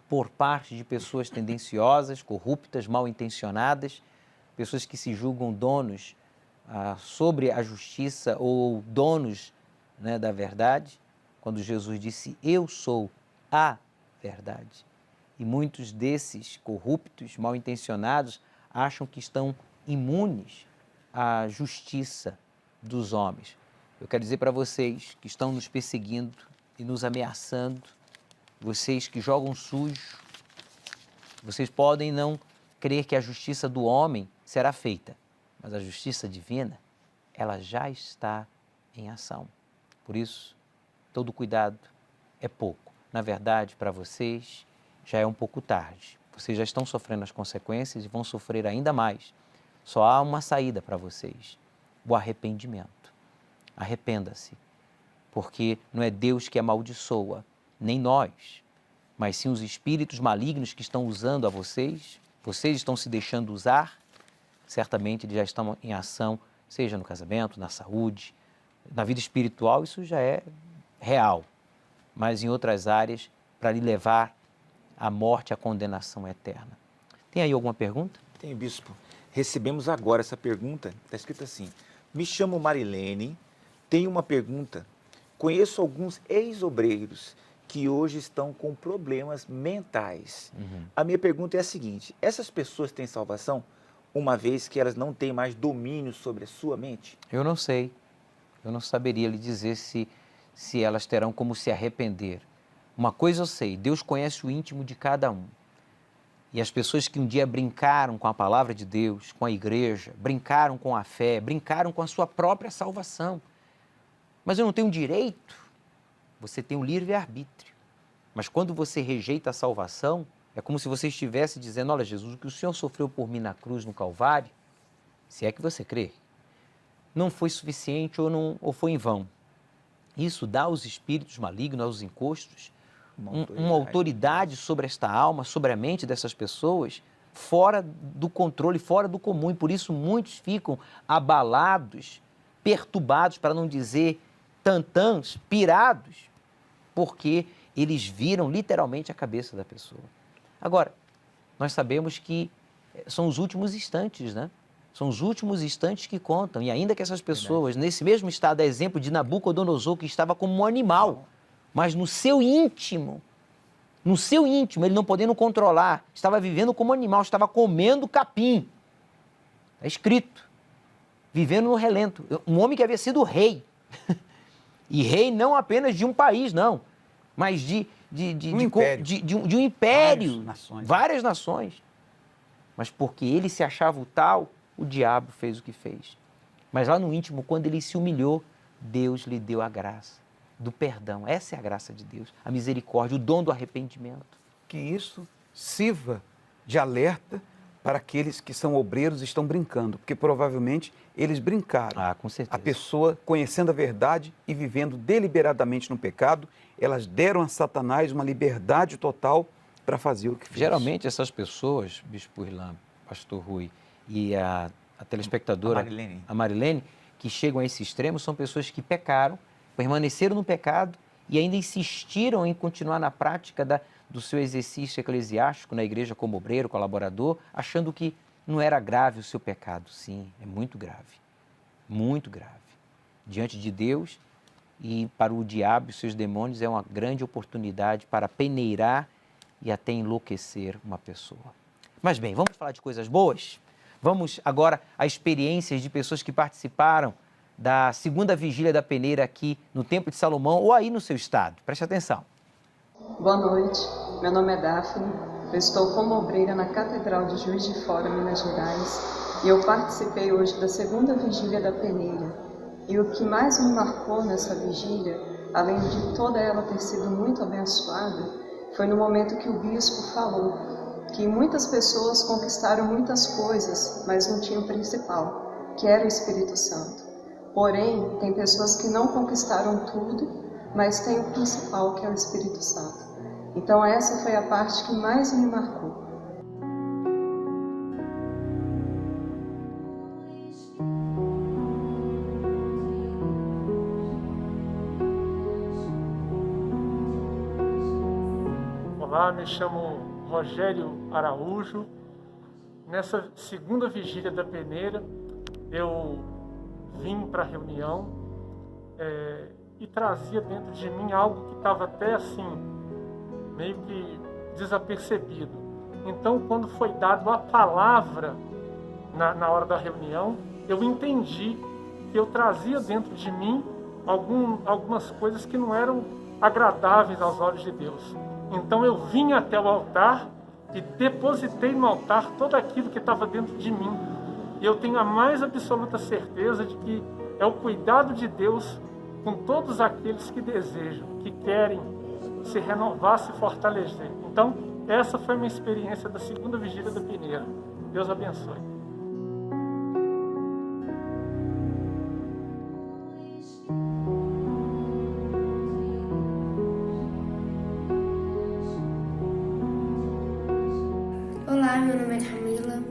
por parte de pessoas tendenciosas, corruptas, mal intencionadas, pessoas que se julgam donos sobre a justiça ou donos, né, da verdade, quando Jesus disse, eu sou a verdade. E muitos desses corruptos, mal intencionados, acham que estão imunes à justiça dos homens. Eu quero dizer para vocês que estão nos perseguindo e nos ameaçando, vocês que jogam sujo, vocês podem não crer que a justiça do homem será feita, mas a justiça divina, ela já está em ação. Por isso, todo cuidado é pouco. Na verdade, para vocês, já é um pouco tarde. Vocês já estão sofrendo as consequências e vão sofrer ainda mais. Só há uma saída para vocês, o arrependimento. Arrependa-se, porque não é Deus que amaldiçoa, nem nós, mas sim os espíritos malignos que estão usando a vocês estão se deixando usar, certamente eles já estão em ação, seja no casamento, na saúde, na vida espiritual, isso já é real, mas em outras áreas, para lhe levar à morte, à condenação eterna. Tem aí alguma pergunta? Tem, bispo. Recebemos agora essa pergunta, está escrito assim, me chamo Marilene, tenho uma pergunta, conheço alguns ex-obreiros que hoje estão com problemas mentais. A minha pergunta é a seguinte, essas pessoas têm salvação uma vez que elas não têm mais domínio sobre a sua mente? Eu não sei, eu não saberia lhe dizer se elas terão como se arrepender. Uma coisa eu sei, Deus conhece o íntimo de cada um. E as pessoas que um dia brincaram com a palavra de Deus, com a igreja, brincaram com a fé, brincaram com a sua própria salvação. Mas eu não tenho direito. Você tem um livre-arbítrio. Mas quando você rejeita a salvação, é como se você estivesse dizendo, olha Jesus, o que o Senhor sofreu por mim na cruz, no Calvário, se é que você crê, não foi suficiente ou foi em vão. Isso dá aos espíritos malignos, aos encostos, uma autoridade sobre esta alma, sobre a mente dessas pessoas, fora do controle, fora do comum. E por isso muitos ficam abalados, perturbados, para não dizer tantãs, pirados, porque eles viram literalmente a cabeça da pessoa. Agora, nós sabemos que são os últimos instantes, né? São os últimos instantes que contam. E ainda que essas pessoas, nesse mesmo estado, é exemplo de Nabucodonosor, que estava como um animal, mas no seu íntimo, ele não podendo controlar, estava vivendo como animal, estava comendo capim. Está escrito. Vivendo no relento. Um homem que havia sido rei. E rei não apenas de um país, não, mas de um império. Várias nações. Mas porque ele se achava o tal, o diabo fez o que fez. Mas lá no íntimo, quando ele se humilhou, Deus lhe deu a graça do perdão. Essa é a graça de Deus, a misericórdia, o dom do arrependimento. Que isso sirva de alerta para aqueles que são obreiros e estão brincando, porque provavelmente eles brincaram. Com certeza. A pessoa, conhecendo a verdade e vivendo deliberadamente no pecado, elas deram a Satanás uma liberdade total para fazer o que fez. Geralmente essas pessoas, Bispo Irlan, Pastor Rui e a telespectadora, a Marilene, que chegam a esse extremo, são pessoas que pecaram, permaneceram no pecado e ainda insistiram em continuar na prática do seu exercício eclesiástico na igreja como obreiro, colaborador, achando que Não era grave o seu pecado? Sim, é muito grave. Muito grave. Diante de Deus e para o diabo e seus demônios é uma grande oportunidade para peneirar e até enlouquecer uma pessoa. Mas bem, vamos falar de coisas boas? Vamos agora a experiências de pessoas que participaram da segunda vigília da peneira aqui no Templo de Salomão ou aí no seu estado. Preste atenção. Boa noite, meu nome é Daphne, eu estou como obreira na Catedral de Juiz de Fora, Minas Gerais, e eu participei hoje da segunda vigília da peneira. E o que mais me marcou nessa vigília, além de toda ela ter sido muito abençoada, foi no momento que o bispo falou que muitas pessoas conquistaram muitas coisas, mas não tinham o principal, que era o Espírito Santo. Porém, tem pessoas que não conquistaram tudo, mas têm o principal, que é o Espírito Santo. Então essa foi a parte que mais me marcou. Olá, me chamo Rogério Araújo. Nessa segunda vigília da peneira, eu vim para a reunião e trazia dentro de mim algo que estava até assim, meio que desapercebido. Então, quando foi dado a palavra na hora da reunião, eu entendi que eu trazia dentro de mim algumas coisas que não eram agradáveis aos olhos de Deus. Então eu vim até o altar e depositei no altar tudo aquilo que estava dentro de mim. E eu tenho a mais absoluta certeza de que é o cuidado de Deus com todos aqueles que desejam, que querem se renovar, se fortalecer. Então, essa foi a minha experiência da segunda vigília da peneira. Deus abençoe. Olá, meu nome é Camila.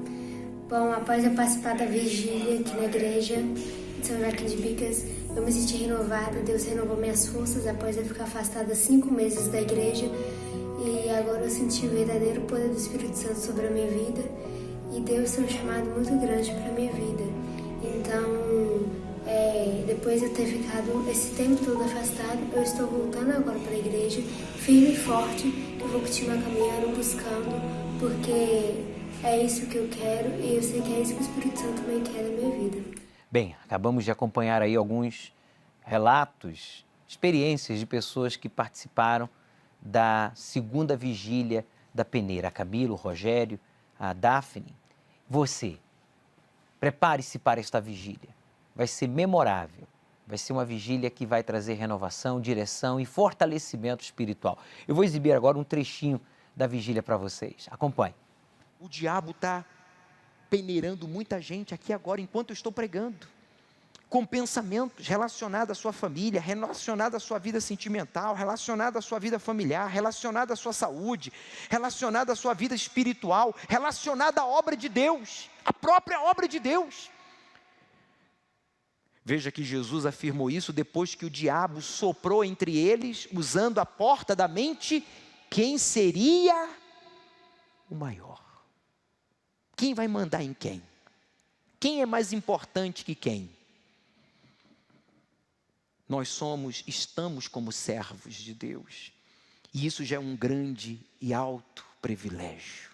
Bom, após eu participar da vigília aqui na igreja de São Joaquim de Bicas, eu me senti renovada. Deus renovou minhas forças após eu ficar afastada 5 meses da igreja. E agora eu senti o verdadeiro poder do Espírito Santo sobre a minha vida. E Deus tem um chamado muito grande para a minha vida. Então, depois de eu ter ficado esse tempo todo afastado, eu estou voltando agora para a igreja, firme e forte. Eu vou continuar caminhando, buscando, porque é isso que eu quero e eu sei que é isso que o Espírito Santo também quer na minha vida. Bem, acabamos de acompanhar aí alguns relatos, experiências de pessoas que participaram da segunda vigília da peneira. A Camila, o Rogério, a Daphne. Você, prepare-se para esta vigília. Vai ser memorável. Vai ser uma vigília que vai trazer renovação, direção e fortalecimento espiritual. Eu vou exibir agora um trechinho da vigília para vocês. Acompanhe. O diabo está peneirando muita gente aqui agora, enquanto eu estou pregando, com pensamentos relacionados à sua família, relacionados à sua vida sentimental, relacionados à sua vida familiar, relacionados à sua saúde, relacionados à sua vida espiritual, relacionados à obra de Deus, a própria obra de Deus. Veja que Jesus afirmou isso depois que o diabo soprou entre eles, usando a porta da mente, quem seria o maior. Quem vai mandar em quem? Quem é mais importante que quem? Nós estamos como servos de Deus. E isso já é um grande e alto privilégio.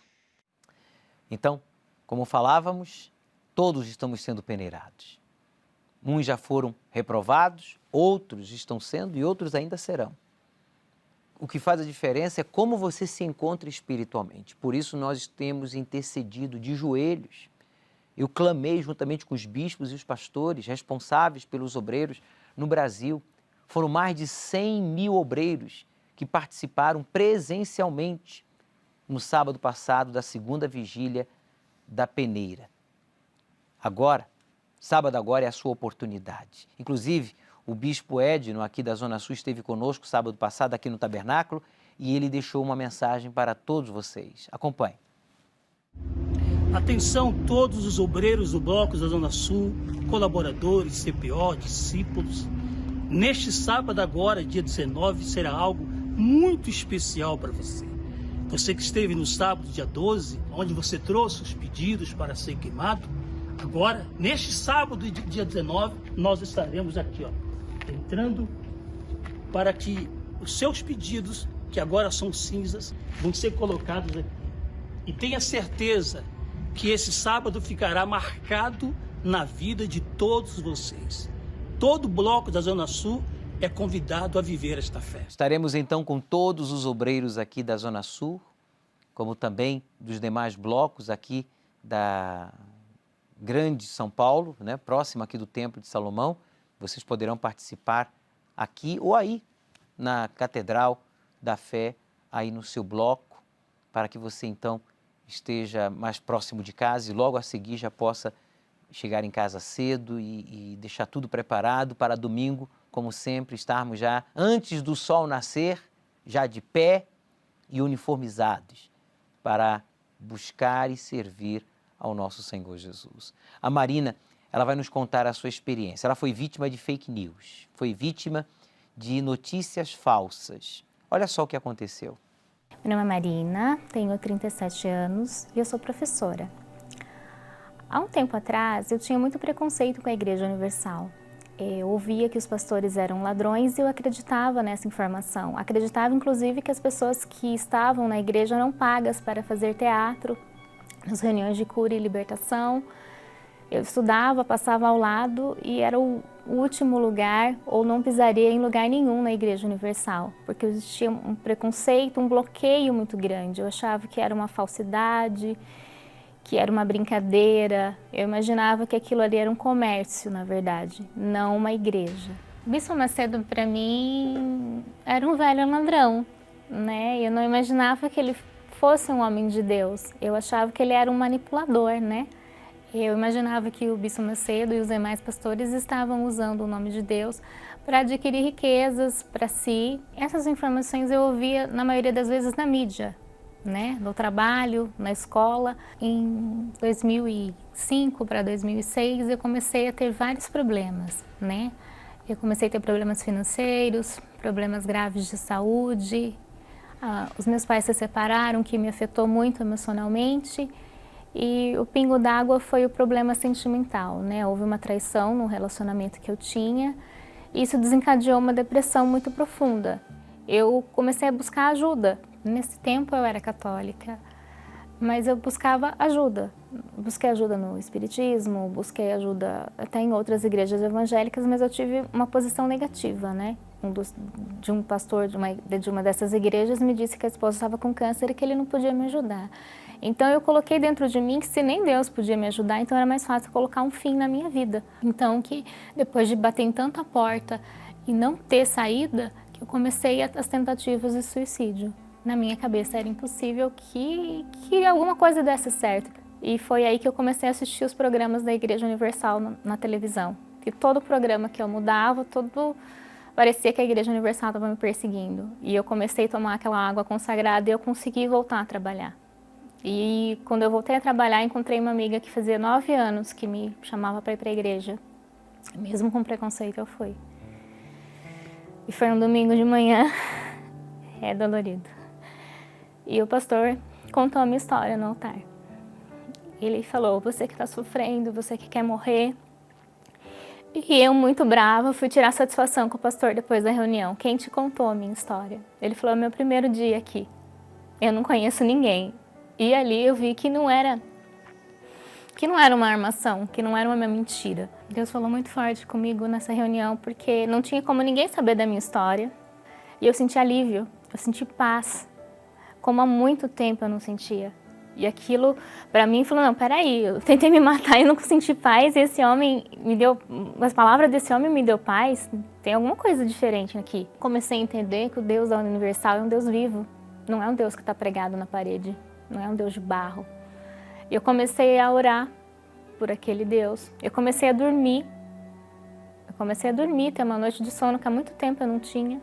Então, como falávamos, todos estamos sendo peneirados. Uns já foram reprovados, outros estão sendo e outros ainda serão. O que faz a diferença é como você se encontra espiritualmente. Por isso nós temos intercedido de joelhos. Eu clamei juntamente com os bispos e os pastores responsáveis pelos obreiros no Brasil. Foram mais de 100 mil obreiros que participaram presencialmente no sábado passado da segunda vigília da peneira. Agora, sábado agora é a sua oportunidade. Inclusive, o bispo Edno, aqui da Zona Sul, esteve conosco sábado passado aqui no Tabernáculo e ele deixou uma mensagem para todos vocês. Acompanhe. Atenção todos os obreiros do Bloco da Zona Sul, colaboradores, CPO, discípulos. Neste sábado agora, dia 19, será algo muito especial para você. Você que esteve no sábado, dia 12, onde você trouxe os pedidos para ser queimado, agora, neste sábado, dia 19, nós estaremos aqui, ó, entrando para que os seus pedidos, que agora são cinzas, vão ser colocados aqui. E tenha certeza que esse sábado ficará marcado na vida de todos vocês. Todo o bloco da Zona Sul é convidado a viver esta fé. Estaremos então com todos os obreiros aqui da Zona Sul, como também dos demais blocos aqui da Grande São Paulo, né, próximo aqui do Templo de Salomão. Vocês poderão participar aqui ou aí na Catedral da Fé, aí no seu bloco, para que você então esteja mais próximo de casa e logo a seguir já possa chegar em casa cedo e deixar tudo preparado para domingo, como sempre, estarmos já antes do sol nascer, já de pé e uniformizados, para buscar e servir ao nosso Senhor Jesus. A Marina, ela vai nos contar a sua experiência. Ela foi vítima de fake news, foi vítima de notícias falsas. Olha só o que aconteceu. Meu nome é Marina, tenho 37 anos e eu sou professora. Há um tempo atrás, eu tinha muito preconceito com a Igreja Universal. Eu ouvia que os pastores eram ladrões e eu acreditava nessa informação. Acreditava, inclusive, que as pessoas que estavam na igreja eram pagas para fazer teatro, nas reuniões de cura e libertação. Eu estudava, passava ao lado e era o último lugar, ou não pisaria em lugar nenhum na Igreja Universal, porque existia um preconceito, um bloqueio muito grande. Eu achava que era uma falsidade, que era uma brincadeira. Eu imaginava que aquilo ali era um comércio, na verdade, não uma igreja. O Bispo Macedo, para mim, era um velho ladrão, né? Eu não imaginava que ele fosse um homem de Deus. Eu achava que ele era um manipulador, né? Eu imaginava que o Bispo Macedo e os demais pastores estavam usando o nome de Deus para adquirir riquezas para si. Essas informações eu ouvia, na maioria das vezes, na mídia, né? No trabalho, na escola. Em 2005 para 2006, eu comecei a ter vários problemas, né? Eu comecei a ter problemas financeiros, problemas graves de saúde. Os meus pais se separaram, que me afetou muito emocionalmente. E o pingo d'água foi o problema sentimental, né? Houve uma traição no relacionamento que eu tinha. E isso desencadeou uma depressão muito profunda. Eu comecei a buscar ajuda. Nesse tempo eu era católica, mas eu buscava ajuda. Busquei ajuda no espiritismo, busquei ajuda até em outras igrejas evangélicas, mas eu tive uma posição negativa, né? De um pastor de uma dessas igrejas me disse que a esposa estava com câncer e que ele não podia me ajudar. Então eu coloquei dentro de mim que se nem Deus podia me ajudar, então era mais fácil colocar um fim na minha vida. Então que depois de bater em tanta porta e não ter saída, que eu comecei as tentativas de suicídio. Na minha cabeça era impossível que alguma coisa desse certo. E foi aí que eu comecei a assistir os programas da Igreja Universal na televisão. E todo programa que eu mudava, parecia que a Igreja Universal estava me perseguindo. E eu comecei a tomar aquela água consagrada e eu consegui voltar a trabalhar. E quando eu voltei a trabalhar, encontrei uma amiga que fazia 9 anos que me chamava para ir para a igreja. Mesmo com preconceito, eu fui. E foi um domingo de manhã, é dolorido. E o pastor contou a minha história no altar. Ele falou, você que está sofrendo, você que quer morrer. E eu, muito brava, fui tirar satisfação com o pastor depois da reunião. Quem te contou a minha história? Ele falou, é meu primeiro dia aqui. Eu não conheço ninguém. E ali eu vi que não era uma armação, que não era uma mentira. Deus falou muito forte comigo nessa reunião, porque não tinha como ninguém saber da minha história. E eu senti alívio, eu senti paz, como há muito tempo eu não sentia. E aquilo, para mim, falou, não, peraí, eu tentei me matar e não senti paz, e esse homem me deu, as palavras desse homem me deu paz, tem alguma coisa diferente aqui. Comecei a entender que o Deus da Universal é um Deus vivo, não é um Deus que está pregado na parede. Não é um Deus de barro. Eu comecei a orar por aquele Deus. Eu comecei a dormir. Ter uma noite de sono que há muito tempo eu não tinha.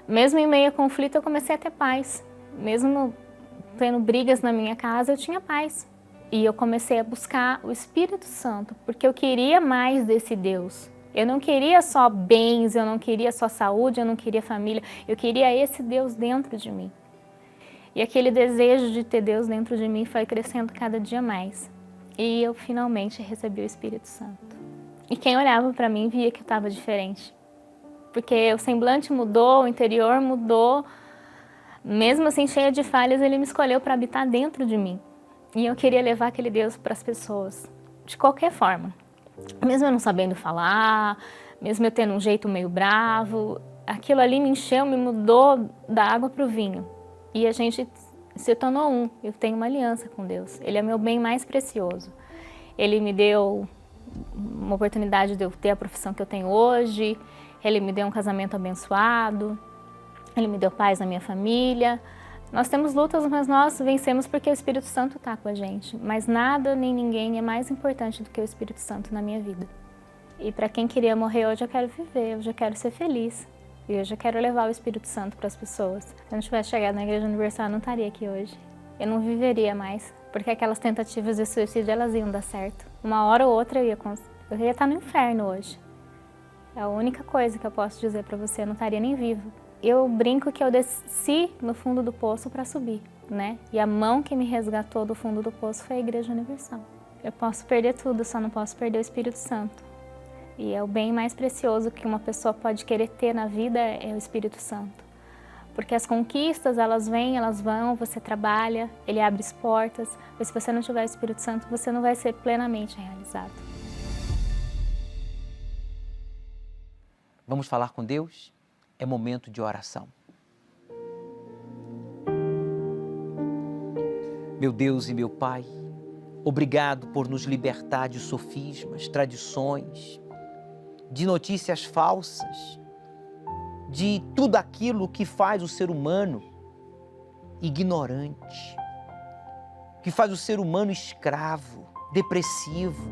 Mesmo em meio a conflito, eu comecei a ter paz. Mesmo tendo brigas na minha casa, eu tinha paz. E eu comecei a buscar o Espírito Santo, porque eu queria mais desse Deus. Eu não queria só bens, eu não queria só saúde, eu não queria família. Eu queria esse Deus dentro de mim. E aquele desejo de ter Deus dentro de mim foi crescendo cada dia mais. E eu finalmente recebi o Espírito Santo. E quem olhava para mim via que eu estava diferente. Porque o semblante mudou, o interior mudou. Mesmo assim, cheia de falhas, Ele me escolheu para habitar dentro de mim. E eu queria levar aquele Deus para as pessoas, de qualquer forma. Mesmo eu não sabendo falar, mesmo eu tendo um jeito meio bravo, aquilo ali me encheu, me mudou da água para o vinho. E a gente se tornou um. Eu tenho uma aliança com Deus. Ele é meu bem mais precioso. Ele me deu uma oportunidade de eu ter a profissão que eu tenho hoje. Ele me deu um casamento abençoado. Ele me deu paz na minha família. Nós temos lutas, mas nós vencemos porque o Espírito Santo está com a gente. Mas nada nem ninguém é mais importante do que o Espírito Santo na minha vida. E para quem queria morrer hoje, eu quero viver, hoje eu quero ser feliz. E hoje eu quero levar o Espírito Santo para as pessoas. Se eu não tivesse chegado na Igreja Universal, eu não estaria aqui hoje. Eu não viveria mais, porque aquelas tentativas de suicídio, elas iam dar certo. Uma hora ou outra eu ia estar no inferno hoje. É a única coisa que eu posso dizer para você, eu não estaria nem viva. Eu brinco que eu desci no fundo do poço para subir, né? E a mão que me resgatou do fundo do poço foi a Igreja Universal. Eu posso perder tudo, só não posso perder o Espírito Santo. E é o bem mais precioso que uma pessoa pode querer ter na vida é o Espírito Santo. Porque as conquistas, elas vêm, elas vão, você trabalha, Ele abre as portas. Mas se você não tiver o Espírito Santo, você não vai ser plenamente realizado. Vamos falar com Deus? É momento de oração. Meu Deus e meu Pai, obrigado por nos libertar de sofismas, tradições, de notícias falsas, de tudo aquilo que faz o ser humano ignorante, que faz o ser humano escravo, depressivo,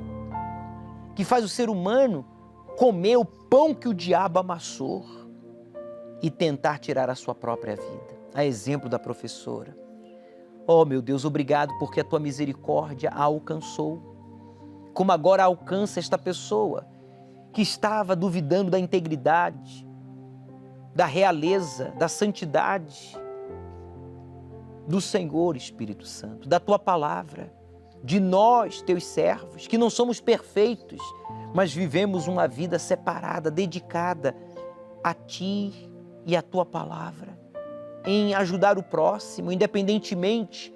que faz o ser humano comer o pão que o diabo amassou e tentar tirar a sua própria vida. A exemplo da professora. Oh, meu Deus, obrigado porque a Tua misericórdia a alcançou. Como agora alcança esta pessoa que estava duvidando da integridade, da realeza, da santidade do Senhor, Espírito Santo, da Tua palavra, de nós, Teus servos, que não somos perfeitos, mas vivemos uma vida separada, dedicada a Ti e a Tua palavra, em ajudar o próximo, independentemente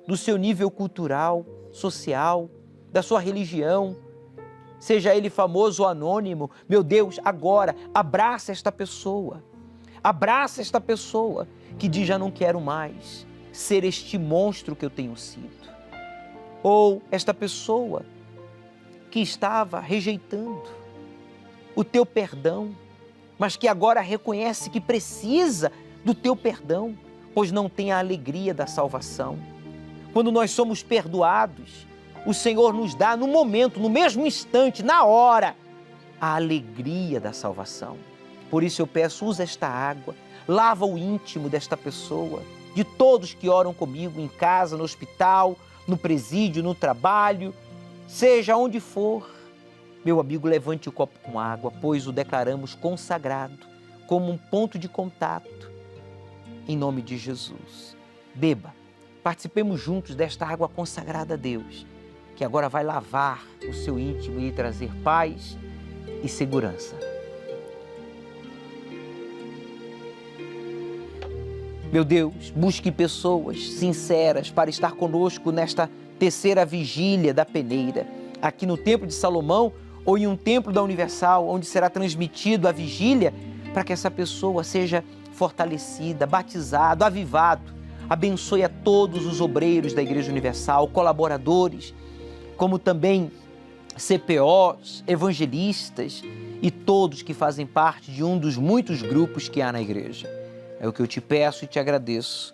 do seu nível cultural, social, da sua religião, seja ele famoso ou anônimo. Meu Deus, agora, abraça esta pessoa que diz, já não quero mais ser este monstro que eu tenho sido. Ou esta pessoa que estava rejeitando o Teu perdão, mas que agora reconhece que precisa do Teu perdão, pois não tem a alegria da salvação. Quando nós somos perdoados, o Senhor nos dá no momento, no mesmo instante, na hora, a alegria da salvação. Por isso eu peço, usa esta água, lava o íntimo desta pessoa, de todos que oram comigo em casa, no hospital, no presídio, no trabalho, seja onde for. Meu amigo, levante o copo com água, pois o declaramos consagrado, como um ponto de contato, em nome de Jesus. Beba, participemos juntos desta água consagrada a Deus, que agora vai lavar o seu íntimo e trazer paz e segurança. Meu Deus, busque pessoas sinceras para estar conosco nesta terceira vigília da peneira, aqui no Templo de Salomão ou em um templo da Universal, onde será transmitido a vigília, para que essa pessoa seja fortalecida, batizado, avivado. Abençoe a todos os obreiros da Igreja Universal, colaboradores, como também CPOs, evangelistas e todos que fazem parte de um dos muitos grupos que há na igreja. É o que eu te peço e te agradeço.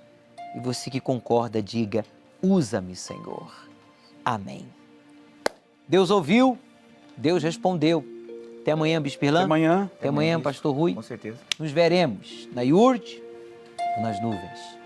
E você que concorda, diga, usa-me, Senhor. Amém. Deus ouviu, Deus respondeu. Até amanhã, Bispo Irlan. Até amanhã. Até amanhã, Pastor Rui. Com certeza. Nos veremos na Iurde ou nas nuvens.